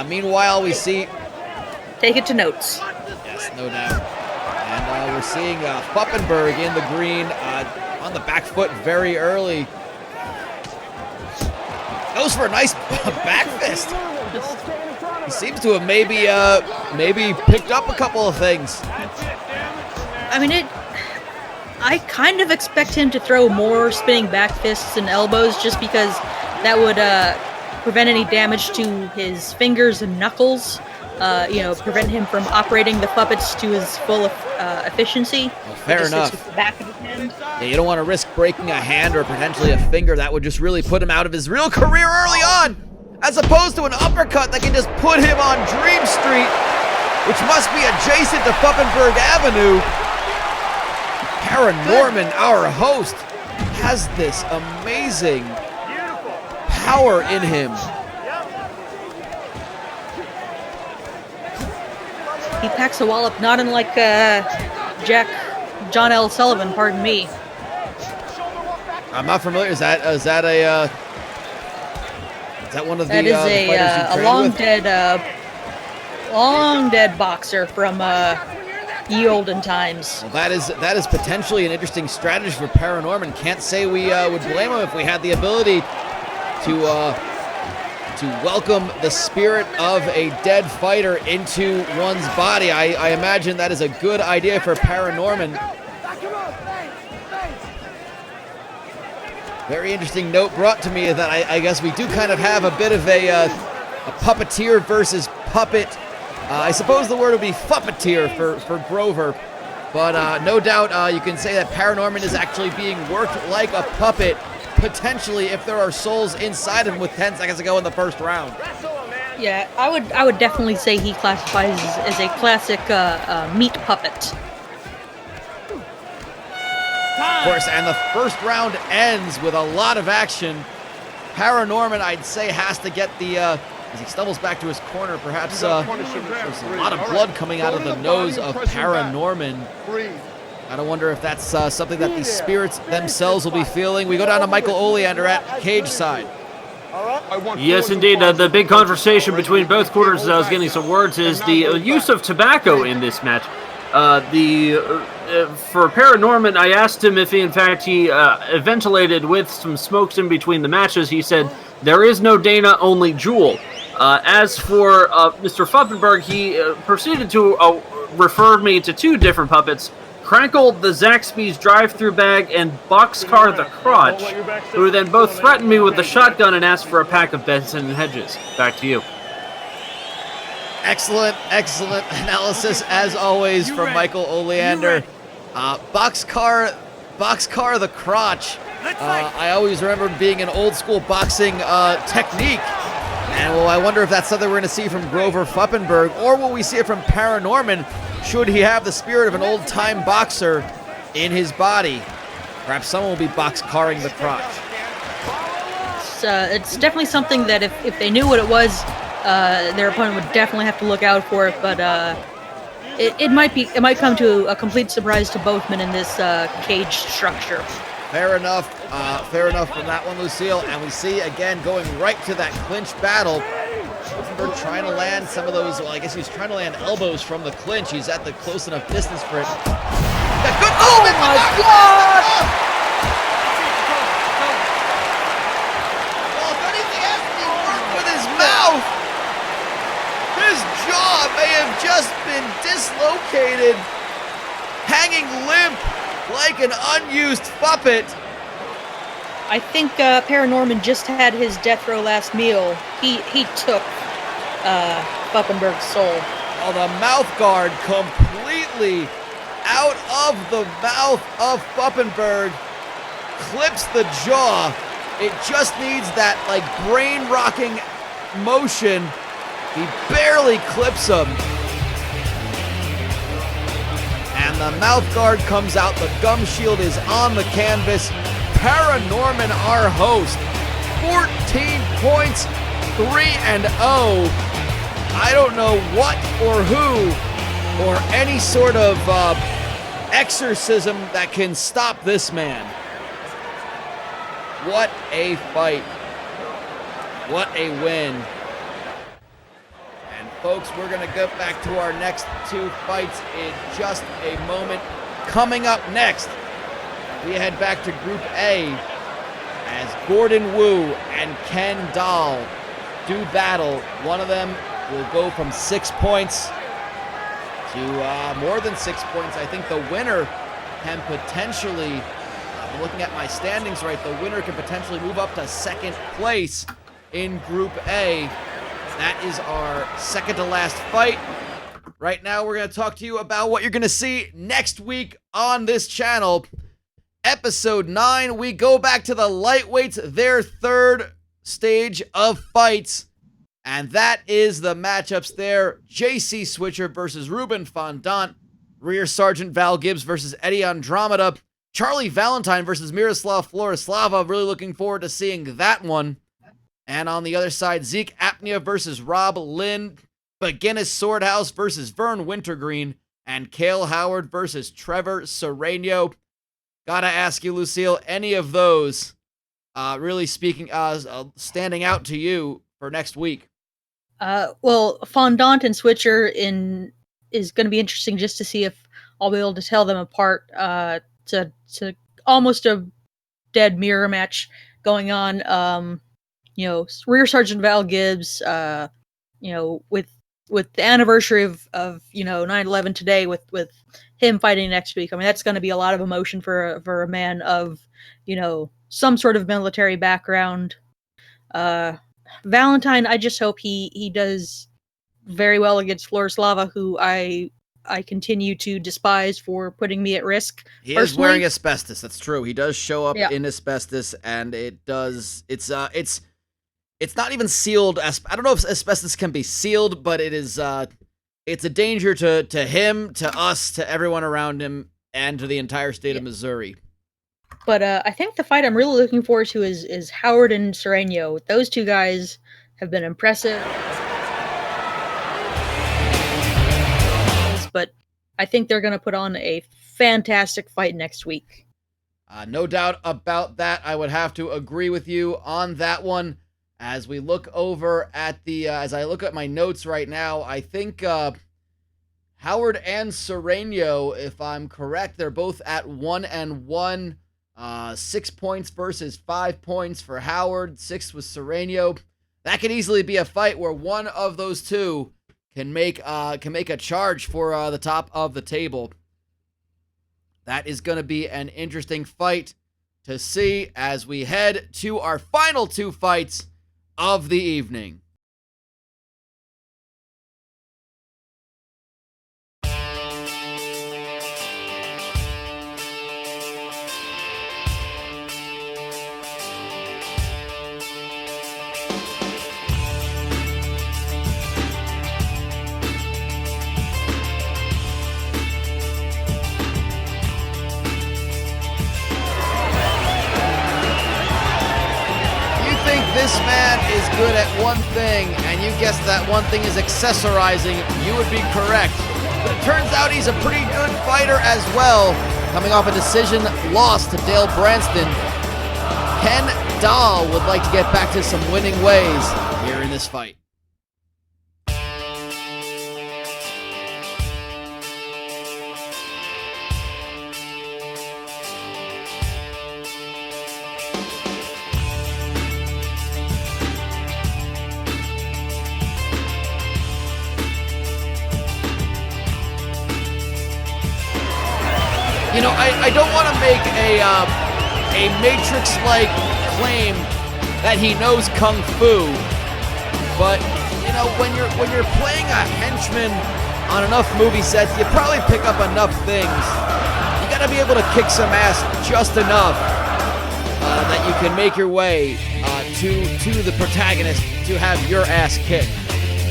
Meanwhile, we see... Take it to notes. Yes, no doubt. And we're seeing Fuppenberg in the green on the back foot very early. Goes for a nice back fist. He seems to have maybe picked up a couple of things. I mean, I kind of expect him to throw more spinning back fists and elbows just because that would prevent any damage to his fingers and knuckles. Prevent him from operating the puppets to his full efficiency. Well, fair enough. With the back of his hand. Yeah, you don't want to risk breaking a hand or potentially a finger. That would just really put him out of his real career early on, as opposed to an uppercut that can just put him on Dream Street, which must be adjacent to Fuppenberg Avenue. Paranorman, our host, has this amazing power in him. He packs a wallop not unlike John L. Sullivan, pardon me. I'm not familiar. Is that one of the That is fighters you trained with? long dead boxer from ye olden times. Well, that is potentially an interesting strategy for Paranorman. Can't say we would blame him if we had the ability to welcome the spirit of a dead fighter into one's body. I imagine that is a good idea for Paranorman. Very interesting note brought to me that I guess we do kind of have a bit of a puppeteer versus puppet. I suppose the word would be fuppeteer for Grover, but no doubt you can say that Paranorman is actually being worked like a puppet, potentially if there are souls inside him with 10 seconds to go in the first round. Yeah, I would definitely say he classifies as a classic meat puppet. Of course, and the first round ends with a lot of action. Paranorman, I'd say, has to get the, as he stumbles back to his corner, perhaps there's a lot of blood coming out of the nose of Paranorman. I don't wonder if that's something that the spirits themselves will be feeling. We go down to Michael Oleander at cage side. Yes, indeed. The big conversation between both quarters, as I was getting some words, is the use of tobacco in this match. For Paranorman, I asked him if he ventilated with some smokes in between the matches. He said, there is no Dana, only Jewel. As for Mr. Fuppenberg, he proceeded to refer me to two different puppets, Crankle the Zaxby's drive-through bag and Boxcar the Crotch, who then both threatened me with the shotgun and asked for a pack of Benson and Hedges. Back to you. Excellent analysis, as always, from Michael Oleander. Boxcar the Crotch. I always remember being an old-school boxing technique. And well, I wonder if that's something we're going to see from Grover Fuppenberg, or will we see it from Paranorman, should he have the spirit of an old-time boxer in his body? Perhaps someone will be boxcarring the crotch. It's definitely something that if they knew what it was, their opponent would definitely have to look out for it, but it might come to a complete surprise to both men in this cage structure. Fair enough from that one, Lucille. And we see, again, going right to that clinch battle. We're trying to land some of those, well, I guess he's trying to land elbows from the clinch. He's at the close enough distance for it. Oh my God! Well, if anything has to be worked with his mouth, his jaw may have just been dislocated, hanging limp like an unused puppet. I think Paranorman just had his death row last meal. He took Fuppenberg's soul. Oh, the mouth guard completely out of the mouth of Fuppenberg, clips the jaw. It just needs that like brain-rocking motion. He barely clips him. And the mouth guard comes out, the gum shield is on the canvas. Paranorman, our host, 14 points, 3-0. I don't know what or who or any sort of exorcism that can stop this man. What a fight. What a win. And folks, we're going to go back to our next two fights in just a moment. Coming up next, we head back to Group A as Gordon Wu and Ken Dahl do battle. One of them will go from 6 points to more than 6 points. I think the winner can potentially, I'm looking at my standings right, the winner can potentially move up to second place in Group A. That is our second to last fight. Right now, we're going to talk to you about what you're going to see next week on this channel. Episode 9, we go back to the lightweights, their third stage of fights. And that is the matchups there. JC Switcher versus Ruben Fondant. Rear Sergeant Val Gibbs versus Eddie Andromeda. Charlie Valentine versus Miroslav Florislava. Really looking forward to seeing that one. And on the other side, Zeke Apnea versus Rob Lynn. McGinnis Swordhouse versus Vern Wintergreen. And Cale Howard versus Trevor Sereno. Gotta ask you, Lucille, any of those really speaking, standing out to you for next week? Well, Fondant and Switcher is going to be interesting just to see if I'll be able to tell them apart. To almost a dead mirror match going on. Rear Sergeant Val Gibbs. With the anniversary of 9/11 today, with him fighting next week. I mean, that's going to be a lot of emotion for a man of some sort of military background. Valentine, I just hope he does very well against Florislava, who I continue to despise for putting me at risk. He is wearing asbestos. That's true. He does show up in asbestos, and it's not even sealed. I don't know if asbestos can be sealed, but it is. It's a danger to him, to us, to everyone around him, and to the entire state of Missouri. But I think the fight I'm really looking forward to is Howard and Sereno. Those two guys have been impressive. But I think they're going to put on a fantastic fight next week. No doubt about that. I would have to agree with you on that one. As we look over at as I look at my notes right now, I think Howard and Sereno, if I'm correct, they're both at 1-1. 6 points versus 5 points for Howard, 6 with Sereno. That could easily be a fight where one of those two can make a charge for the top of the table. That is going to be an interesting fight to see as we head to our final two fights of the evening. This man is good at one thing, and you guessed that one thing is accessorizing, you would be correct. But it turns out he's a pretty good fighter as well. Coming off a decision loss to Dale Branston, Ken Dahl would like to get back to some winning ways here in this fight. I don't want to make a Matrix-like claim that he knows Kung Fu, but when you're playing a henchman on enough movie sets, you probably pick up enough things. You got to be able to kick some ass just enough that you can make your way to the protagonist to have your ass kicked.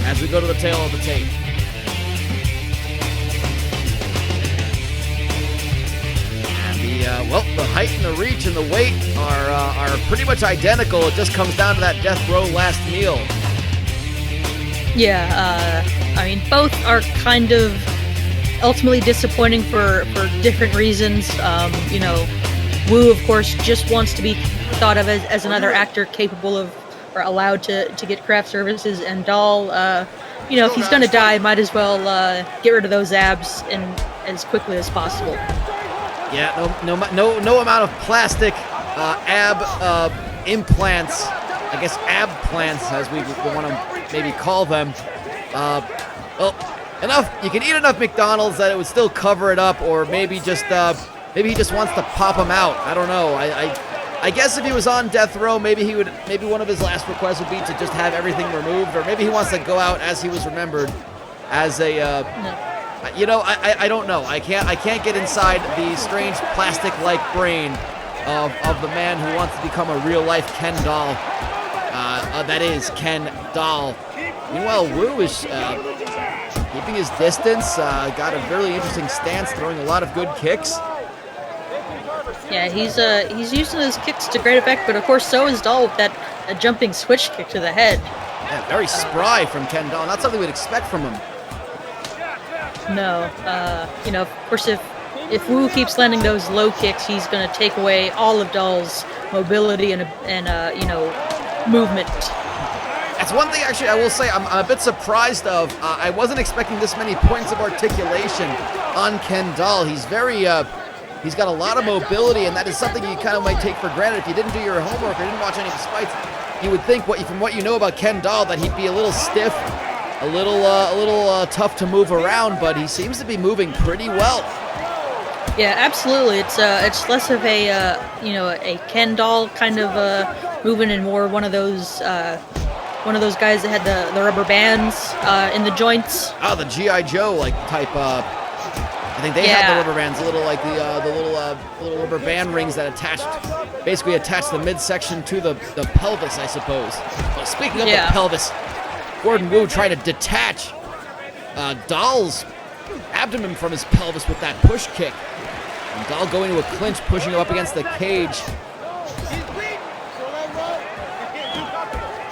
As we go to the tail of the tape. The height and the reach and the weight are pretty much identical. It just comes down to that death row last meal. Yeah, I mean, both are kind of ultimately disappointing for different reasons. You know, Wu, of course, just wants to be thought of as another actor capable of or allowed to get craft services, and Dahl, you know, if he's gonna die, might as well get rid of those abs and as quickly as possible. Yeah, no amount of plastic ab implants, I guess ab plants, as we want to maybe call them. Well, enough. You can eat enough McDonald's that it would still cover it up, or maybe just maybe he just wants to pop them out. I don't know. I guess if he was on death row, maybe one of his last requests would be to just have everything removed, or maybe he wants to go out as he was remembered, as a. You know, I don't know. I can't get inside the strange plastic-like brain of the man who wants to become a real-life Ken doll. That is Ken Doll. Meanwhile, Wu is keeping his distance. Got a really interesting stance, throwing a lot of good kicks. Yeah, he's using his kicks to great effect, but of course so is Dahl with that jumping switch kick to the head. Yeah, very spry from Ken Doll. Not something we'd expect from him. No, you know, of course, if Wu keeps landing those low kicks, he's going to take away all of Dahl's mobility and you know, movement. That's one thing, actually, I will say I'm a bit surprised of. I wasn't expecting this many points of articulation on Ken Doll. He's very, he's got a lot of mobility, and that is something you kind of might take for granted. If you didn't do your homework or didn't watch any of his fights, you would think, from what you know about Ken Doll, that he'd be a little stiff, a little tough to move around, but he seems to be moving pretty well. Yeah, absolutely. It's less of a you know, a Ken Doll kind of movement, and more one of those guys that had the rubber bands in the joints. Oh, the G.I. Joe like type. I think they had the rubber bands, a little like the little rubber band rings that basically attach the midsection to the pelvis, I suppose. Well, speaking of the pelvis, Gordon Wu trying to detach Dahl's abdomen from his pelvis with that push kick. And Dahl going to a clinch, pushing him up against the cage.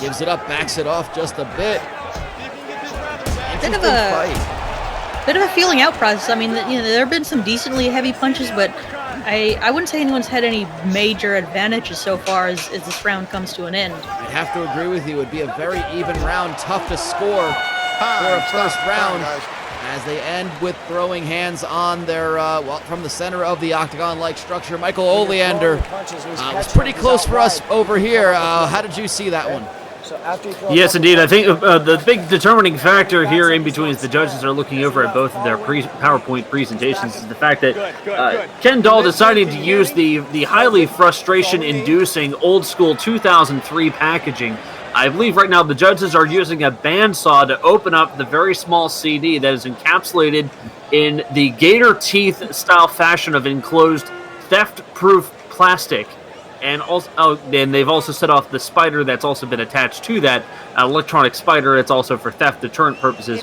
Gives it up, backs it off just a bit. Bit of a feeling out process. I mean, you know, there have been some decently heavy punches, but I wouldn't say anyone's had any major advantages so far as this round comes to an end. I'd have to agree with you. It would be a very even round, tough to score for a first round, as they end with throwing hands on their, from the center of the octagon-like structure. Michael Oleander was pretty close for us over here. How did you see that one? Yes, indeed. I think the big determining factor here in between as the judges are looking over at both of their PowerPoint presentations is the fact that Ken Doll decided to use the highly frustration-inducing old-school 2003 packaging. I believe right now the judges are using a bandsaw to open up the very small CD that is encapsulated in the gator teeth style fashion of enclosed theft-proof plastic. And also, then they've also set off the spider that's also been attached to that, an electronic spider that's also for theft deterrent purposes.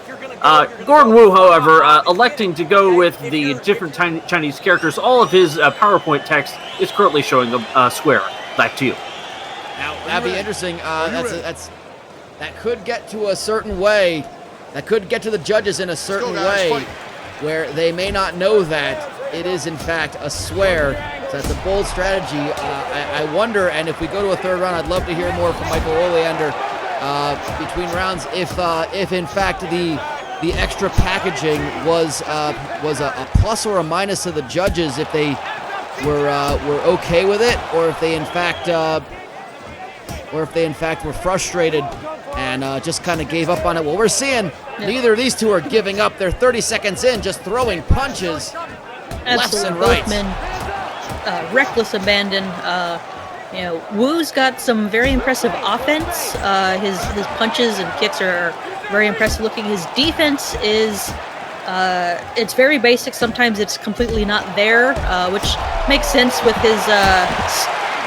Gordon Wu, however, electing to go with the different Chinese characters. All of his PowerPoint text is currently showing a square. Back to you. Now, that'd be interesting. That could get to a certain way. That could get to the judges in a certain way where they may not know that it is, in fact, a swear. So that's a bold strategy. I wonder, and if we go to a third round, I'd love to hear more from Michael Oleander between rounds. If in fact the extra packaging was a plus or a minus to the judges, if they were okay with it, or if they in fact were frustrated and just kind of gave up on it. Well, we're seeing neither of these two are giving up. They're 30 seconds in, just throwing punches lefts and rights. Reckless abandon. You know, Wu's got some very impressive offense. His punches and kicks are very impressive looking. His defense is it's very basic. Sometimes it's completely not there, which makes sense with his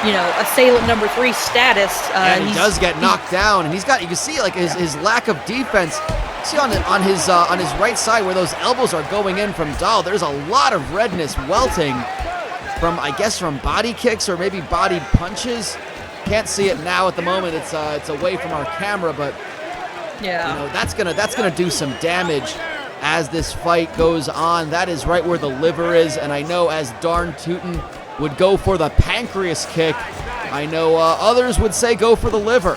you know, assailant number 3 status. And he does get knocked down, and you can see like his lack of defense. See on his right side where those elbows are going in from Dahl, there's a lot of redness welting from, I guess, from body kicks or maybe body punches. Can't see it now at the moment. It's away from our camera, but yeah, you know, that's gonna do some damage. as this fight goes on. That is right where the liver is, and I know as darn tootin' would go for the pancreas kick, I know others would say go for the liver.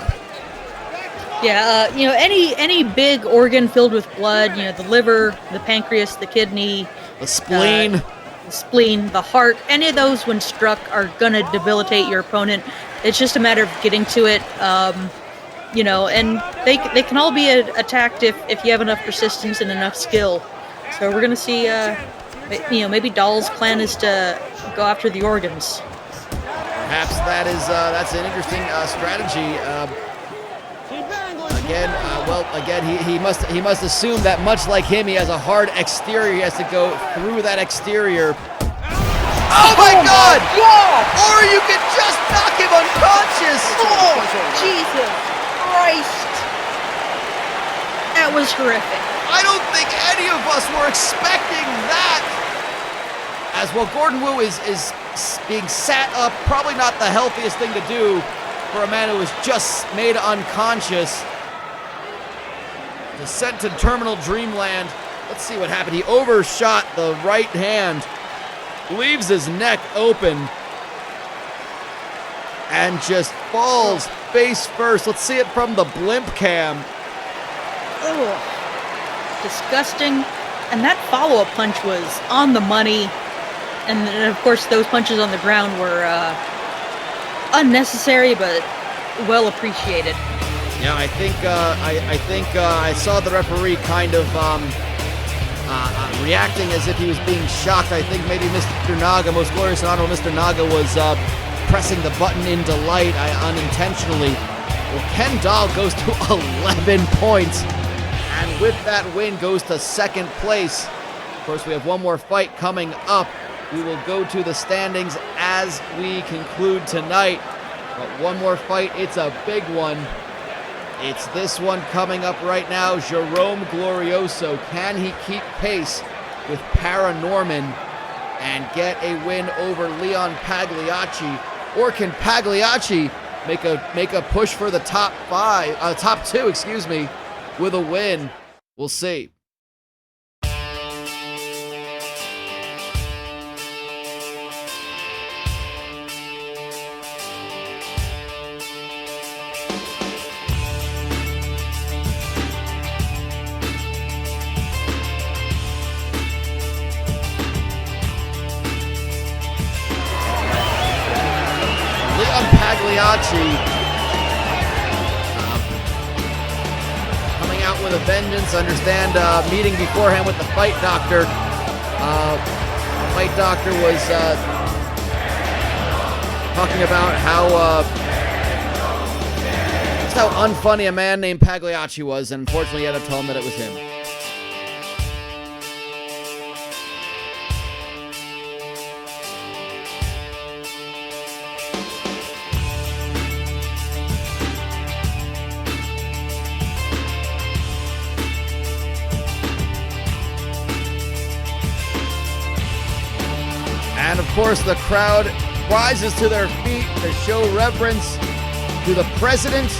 Yeah, any big organ filled with blood, the liver, the pancreas, the kidney, The spleen. the spleen, the heart, any of those when struck are gonna debilitate your opponent. It's just a matter of getting to it, and they can all be attacked if you have enough persistence and enough skill. So we're gonna see, maybe Dahl's plan is to go after the organs. Perhaps that's an interesting strategy. He must assume that much like him, he has a hard exterior. He has to go through that exterior. Oh my God! Or you can just knock him unconscious. Oh, Jesus Christ! That was horrific. I don't think any of us were expecting that. As well, Gordon Wu is being sat up. Probably not the healthiest thing to do for a man who was just made unconscious. Descent to terminal dreamland. Let's see what happened. He overshot the right hand, leaves his neck open, and just falls face first. Let's see it from the blimp cam. Ugh. Disgusting. And that follow-up punch was on the money. And then, of course, those punches on the ground were unnecessary, but well appreciated. Yeah, I think I saw the referee kind of reacting as if he was being shocked. I think maybe Mr. Naga, most glorious and honorable Mr. Naga, was pressing the button in delight unintentionally. Well, Ken Dahl goes to 11 points, and with that win goes to second place. Of course, we have one more fight coming up. We will go to the standings as we conclude tonight. But one more fight, it's a big one. It's this one coming up right now. Jerome Glorioso. Can he keep pace with Paranorman and get a win over Leon Pagliacci? Or can Pagliacci make a push for the top two, with a win? We'll see. Pagliacci coming out with a vengeance. Understand meeting beforehand with the fight doctor. The fight doctor was talking about just how unfunny a man named Pagliacci was, and unfortunately he had to tell him that it was him. And of course, the crowd rises to their feet to show reverence to the president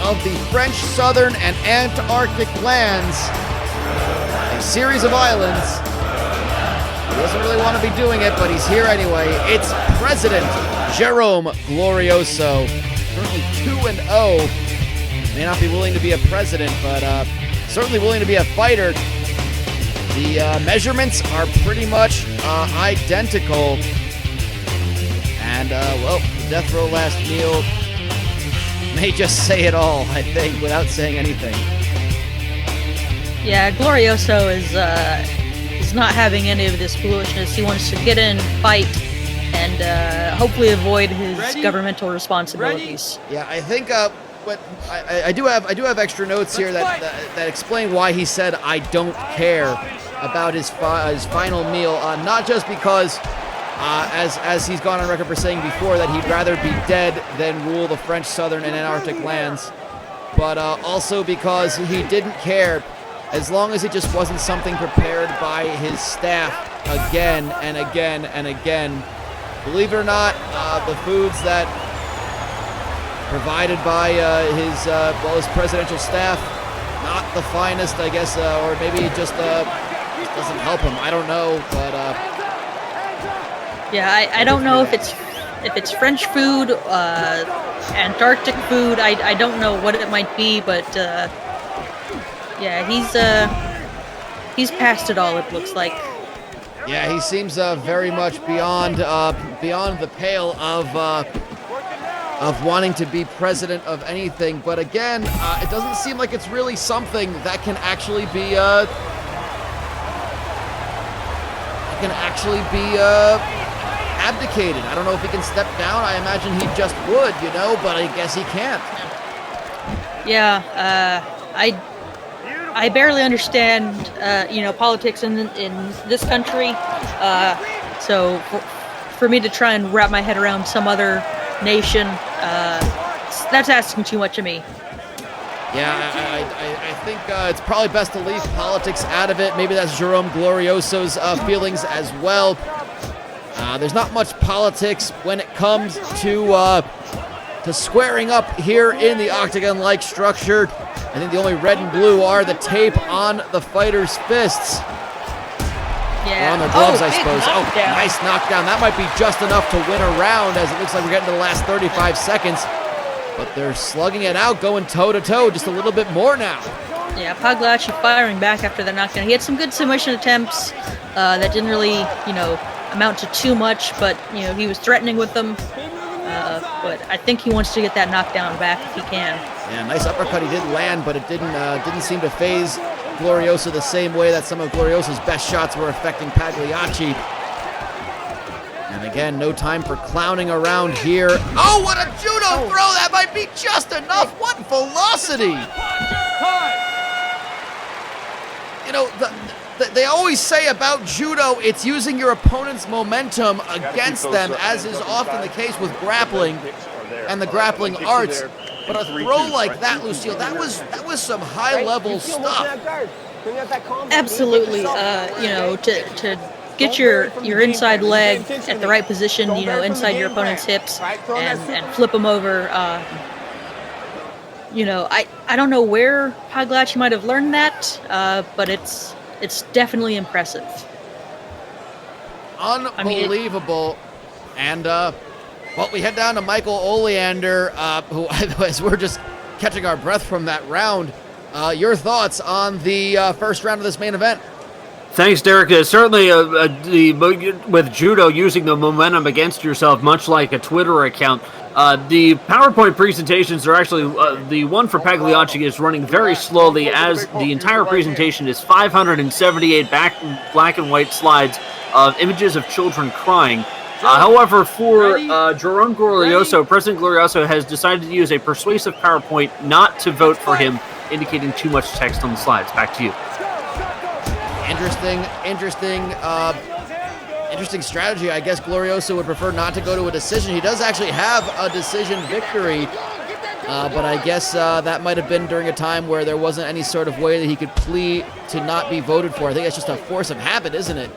of the French Southern and Antarctic lands, a series of islands. He doesn't really want to be doing it, but he's here anyway. It's President Jerome Glorioso, currently 2-0. May not be willing to be a president, but certainly willing to be a fighter. The measurements are pretty much identical. And, the death row last meal may just say it all, I think, without saying anything. Yeah, Glorioso is not having any of this foolishness. He wants to get in, fight, and hopefully avoid his governmental responsibilities. Yeah, I think but I do have extra notes here that explain why he said I don't care about his final meal. Not just because, as he's gone on record for saying before, that he'd rather be dead than rule the French Southern and Antarctic lands, but also because he didn't care as long as it just wasn't something prepared by his staff again and again and again. Believe it or not, the foods that provided by his presidential staff, not the finest, I guess, or maybe it just doesn't help him. I don't know, but Yeah, I don't know if it's French food, Antarctic food. I don't know what it might be, but yeah, he's past it all. It looks like. yeah, he seems very much beyond the pale of wanting to be president of anything. But again, it doesn't seem like it's really something that can actually be abdicated. I don't know if he can step down. I imagine he just would, but I guess he can't. Yeah, I barely understand, politics in this country. So for me to try and wrap my head around some other nation, that's asking too much of me. Yeah, I think it's probably best to leave politics out of it. Maybe that's Jerome Glorioso's feelings as well. There's not much politics when it comes to squaring up here in the octagon-like structure. I think the only red and blue are the tape on the fighters' fists. Yeah. Or on their gloves, I big suppose. knockdown. Nice knockdown. That might be just enough to win a round, as it looks like we're getting to the last 35 seconds. But they're slugging it out, going toe-to-toe just a little bit more now. Yeah, Pagliacci firing back after the knockdown. He had some good submission attempts that didn't really, amount to too much, but, he was threatening with them. But I think he wants to get that knockdown back if he can. Yeah, nice uppercut he did land, but it didn't seem to phase Glorioso the same way that some of Glorioso's best shots were affecting Pagliacci. And again, no time for clowning around here. Oh, what a judo throw! That might be just enough. What velocity! They always say about judo, it's using your opponent's momentum against them, as is often the case with grappling and the grappling arts. But a throw like that, Lucille, that was some high-level stuff. Absolutely. To get your inside leg at the right position, inside your opponent's hips, and flip them over. I don't know where Pagliacci might have learned that, but it's definitely impressive. Unbelievable. And we head down to Michael Oleander, who, as we're just catching our breath from that round, your thoughts on the first round of this main event? Thanks, Derek. Certainly, with judo, using the momentum against yourself, much like a Twitter account. The PowerPoint presentations are actually, the one for Pagliacci is running very slowly, as the entire presentation is 578 black and white slides of images of children crying. However, for Jerome Glorioso, President Glorioso has decided to use a persuasive PowerPoint not to vote for him, indicating too much text on the slides. Back to you. Interesting strategy. I guess Glorioso would prefer not to go to a decision. He does actually have a decision victory, but I guess that might have been during a time where there wasn't any sort of way that he could plead to not be voted for. I think that's just a force of habit, isn't it?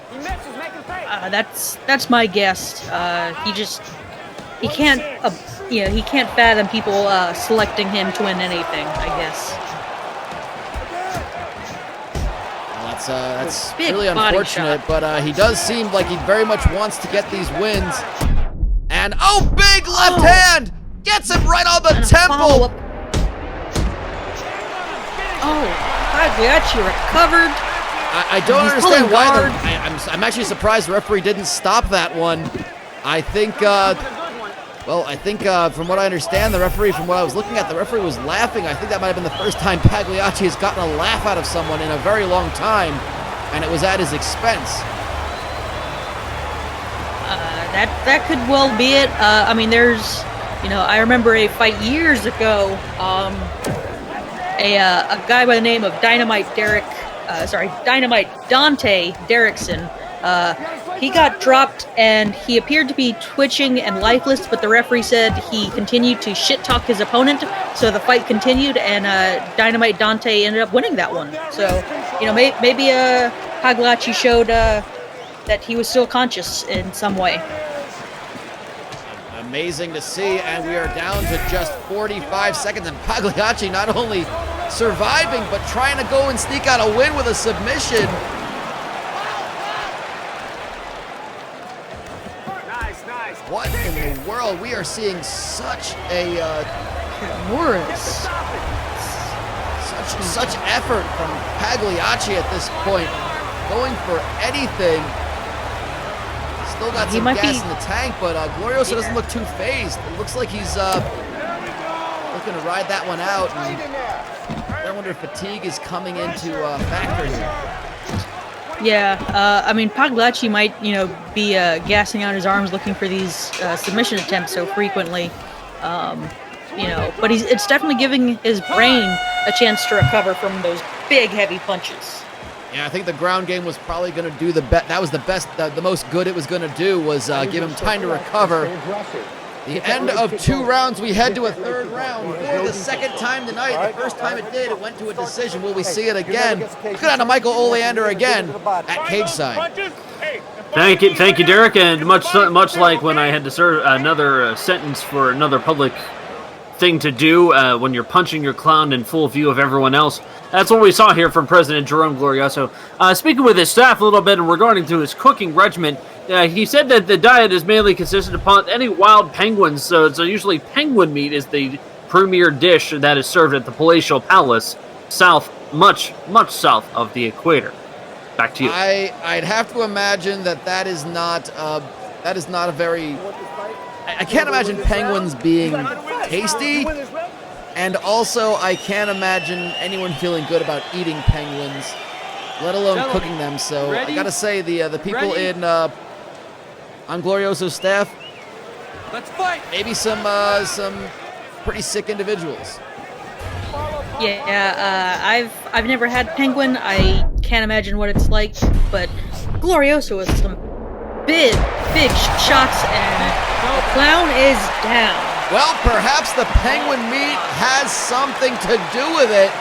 That's my guess. He can't fathom people selecting him to win anything, I guess. That's Big really body unfortunate, shot. but he does seem like he very much wants to get these wins. And, big left hand! Gets him right on the temple! Follow-up. Pagliacci recovered. I don't He's understand pulling why. guard. I'm actually surprised the referee didn't stop that one. I think from what I understand, the referee, from what I was looking at, the referee was laughing. I think that might have been the first time Pagliacci has gotten a laugh out of someone in a very long time, and it was at his expense. That could well be it. There's, I remember a fight years ago. A guy by the name of Dynamite Dante Derrickson. He got dropped and he appeared to be twitching and lifeless, but the referee said he continued to shit-talk his opponent, so the fight continued, and Dynamite Dante ended up winning that one. So, maybe Pagliacci showed that he was still conscious in some way. Amazing to see, and we are down to just 45 seconds, and Pagliacci not only surviving, but trying to go and sneak out a win with a submission. Nice. What in the world? We are seeing such a Morris. such effort from Pagliacci at this point, going for anything. Still got He some might gas be- in the tank, but Glorioso doesn't look too phased. It looks like he's looking to ride that one out. And I wonder if fatigue is coming into factor here. Yeah, I mean, Pagliacci might, be gassing out his arms looking for these submission attempts so frequently. But it's definitely giving his brain a chance to recover from those big, heavy punches. Yeah, I think the ground game was probably going to do the best. That was the best, the most good it was going to do was give him time to recover. The end of 2 rounds, we head to a 3rd round for the 2nd time tonight. The first time it did, it went to a decision. Will we see it again? Let's go down to Michael Oleander again at cage side. Thank you, Derek. And much like when I had to serve another sentence for another public thing to do when you're punching your clown in full view of everyone else. That's what we saw here from President Jerome Glorioso. Speaking with his staff a little bit and regarding to his cooking regimen, he said that the diet is mainly consistent upon any wild penguins, so usually penguin meat is the premier dish that is served at the Palatial Palace, much south of the equator. Back to you. I'd have to imagine that is not a very. I can't imagine penguins being tasty, and also I can't imagine anyone feeling good about eating penguins, let alone cooking them. So I gotta say the people in on Glorioso's staff, Let's fight. maybe some pretty sick individuals. Yeah, I've never had penguin. I can't imagine what it's like, but Glorioso was some big shots, and the clown is down. Well, perhaps the penguin meat has something to do with it.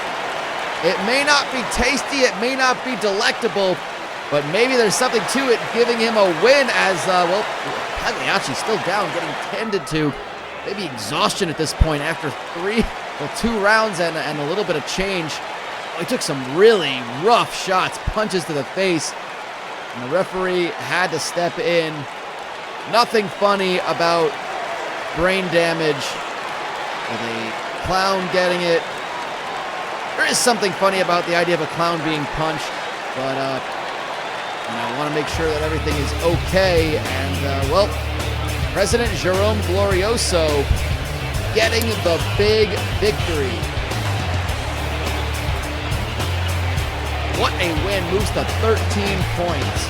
It may not be tasty, it may not be delectable, but maybe there's something to it giving him a win as, Pagliacci's still down, getting tended to. Maybe exhaustion at this point after 2 rounds and a little bit of change. He took some really rough shots, punches to the face, and the referee had to step in. Nothing funny about brain damage with a clown getting it. There is something funny about the idea of a clown being punched, but I want to make sure that everything is okay. And President Jerome Glorioso getting the big victory. What a win! Moves to 13 points.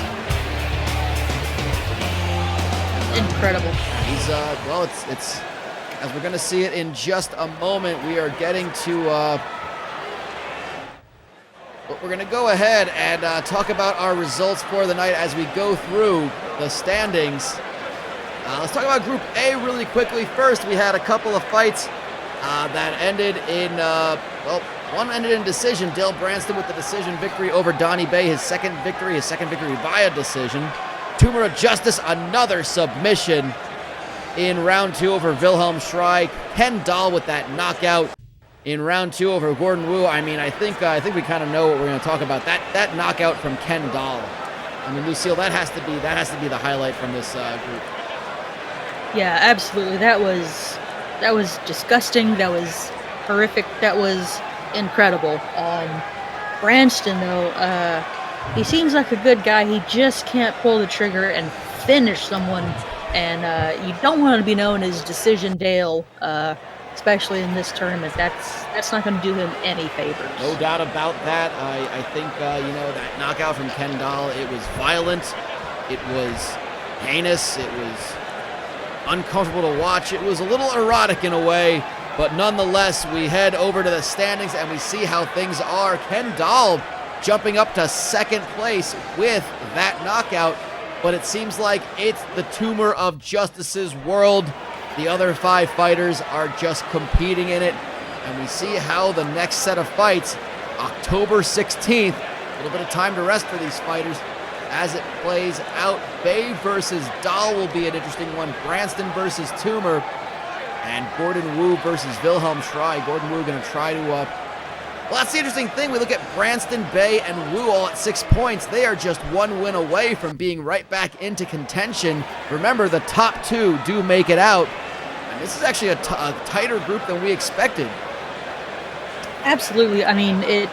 Incredible. He's it's as we're gonna see it in just a moment. We are getting to but we're gonna go ahead and talk about our results for the night as we go through the standings. Let's talk about Group A really quickly. First, we had a couple of fights that ended in one ended in decision. Dale Branston with the decision victory over Donnie Bay, his second victory via decision. Tumor of Justice, another submission in round 2 over Wilhelm Schrei. Ken Dahl with that knockout in round 2 over Gordon Wu. I mean, I think we kind of know what we're going to talk about. That knockout from Ken Dahl. I mean, Lucille, that has to be the highlight from this group. Yeah, absolutely. That was disgusting. That was horrific. That was incredible. Branston, though, he seems like a good guy. He just can't pull the trigger and finish someone. And you don't want to be known as Decision Dale, especially in this tournament. That's not going to do him any favors. No doubt about that. I think that knockout from Ken Dahl, it was violent, it was heinous, it was uncomfortable to watch. It was a little erotic in a way, but nonetheless, we head over to the standings and we see how things are. Ken Dahl jumping up to second place with that knockout, but it seems like it's the Tumor of Justice's world. The other 5 fighters are just competing in it, and we see how the next set of fights, October 16th, a little bit of time to rest for these fighters as it plays out. Bay versus Dahl will be an interesting one. Branston versus Tumor, and Gordon Wu versus Wilhelm Schrei. Gordon Wu going to try to Well, that's the interesting thing. We look at Branston, Bay, and Wu all at 6 points. They are just one win away from being right back into contention. Remember, the top 2 do make it out. And this is actually a tighter group than we expected. Absolutely. I mean, it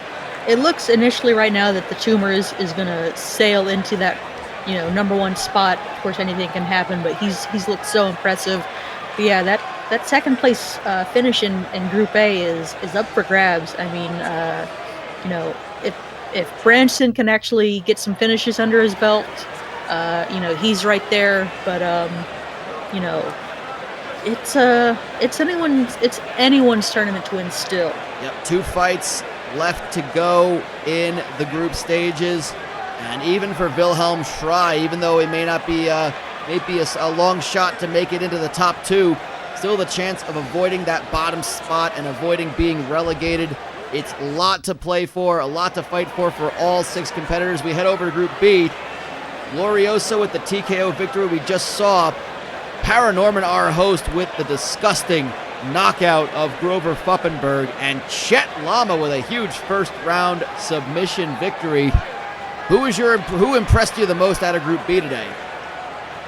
looks initially right now that the Tumor is going to sail into that, number 1 spot. Of course, anything can happen, but he's looked so impressive. But yeah, that second place finish in Group A is up for grabs. I mean, if Branson can actually get some finishes under his belt, he's right there. But it's anyone's tournament to win still. Yep, 2 fights left to go in the group stages, and even for Wilhelm Schrei, even though it may not be maybe a long shot to make it into the top 2, still the chance of avoiding that bottom spot and avoiding being relegated. It's a lot to play for, a lot to fight for all 6 competitors. We head over to Group B. Glorioso with the TKO victory we just saw. Paranorman, our host, with the disgusting knockout of Grover Fuppenberg, and Chet Lama with a huge first round submission victory. Who impressed you the most out of Group B today?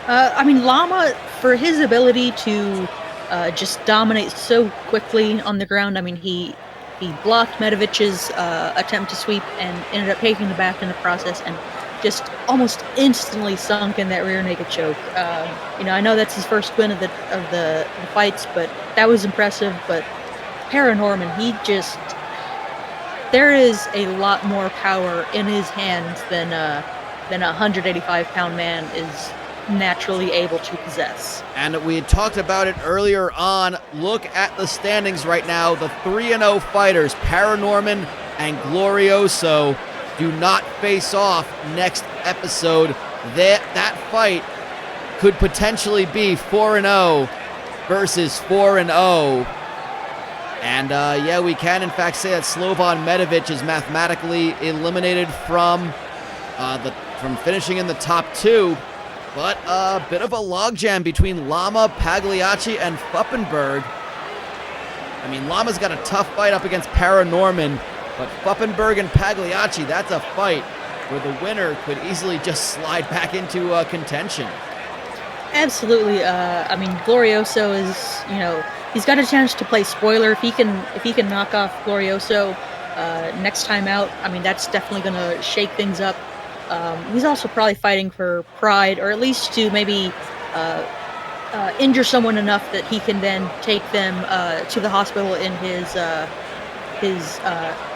I mean, Lama, for his ability to just dominate so quickly on the ground. I mean, he blocked Medovic's attempt to sweep and ended up taking the back in the process, and just almost instantly sunk in that rear naked choke. I know that's his first win of the fights, but that was impressive. But Paranorman, there is a lot more power in his hands than a 185-pound man is naturally able to possess. And we had talked about it earlier on. Look at the standings right now. The 3-0 fighters, Paranorman and Glorioso, do not face off next episode. That fight could potentially be 4-0 versus 4-0. And we can in fact say that Slobodan Medovic is mathematically eliminated from finishing in the top 2. But a bit of a logjam between Lama, Pagliacci, and Fuppenberg. I mean, Lama's got a tough fight up against Paranorman, but Fuppenberg and Pagliacci, that's a fight where the winner could easily just slide back into contention. Absolutely. I mean, Glorioso is, he's got a chance to play spoiler. If he can knock off Glorioso next time out, I mean, that's definitely going to shake things up. He's also probably fighting for pride, or at least to maybe injure someone enough that he can then take them to the hospital in his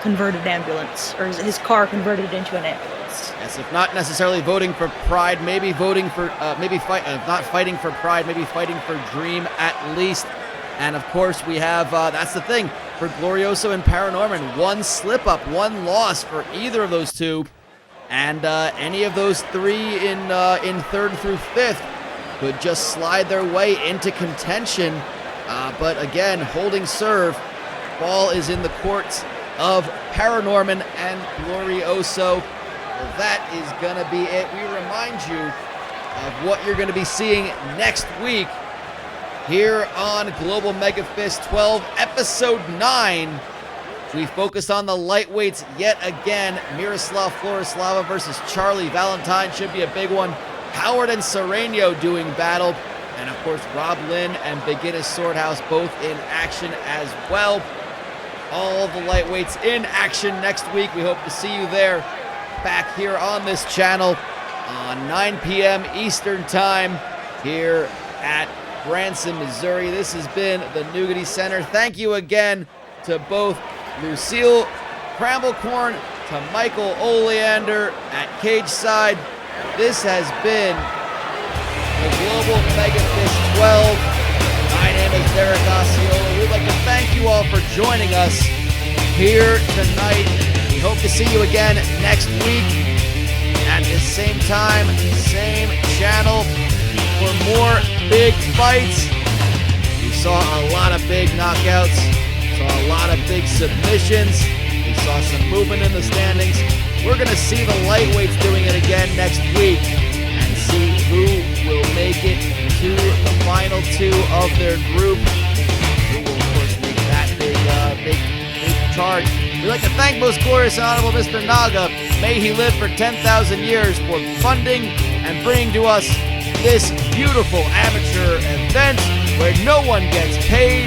converted ambulance, or his car converted into an ambulance. Yes, if not necessarily voting for pride, maybe voting for not fighting for pride, maybe fighting for dream at least. And of course, we have that's the thing for Glorioso and Paranorman: 1 slip up, 1 loss for either of those 2. And any of those 3 in 3rd through 5th could just slide their way into contention. But again, holding serve, ball is in the courts of Paranorman and Glorioso. Well, that is going to be it. We remind you of what you're going to be seeing next week here on Global MEGAfist 12, Episode 9. We focus on the lightweights yet again. Miroslav Florislava versus Charlie Valentine should be a big one. Howard and Sereno doing battle. And of course, Rob Lynn and Beginnis Swordhouse both in action as well. All the lightweights in action next week. We hope to see you there, back here on this channel on 9 p.m. Eastern Time here at Branson, Missouri. This has been the Nougaty Center. Thank you again to both Lucille Cramblecorn, to Michael Oleander at cage side. This has been the Global MEGAfist 12. My name is Derek Osceola. We'd like to thank you all for joining us here tonight. We hope to see you again next week at the same time, same channel for more big fights. We saw a lot of big knockouts. Saw a lot of big submissions. We saw some movement in the standings. We're going to see the lightweights doing it again next week and see who will make it to the final 2 of their group. Who will, of course, make that big charge We'd like to thank most glorious and honorable Mr. Naga. May he live for 10,000 years for funding and bringing to us this beautiful amateur event where no one gets paid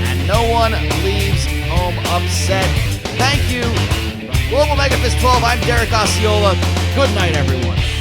and no one leaves home upset. Thank you. Global Megafist 12, I'm Derek Osceola. Good night, everyone.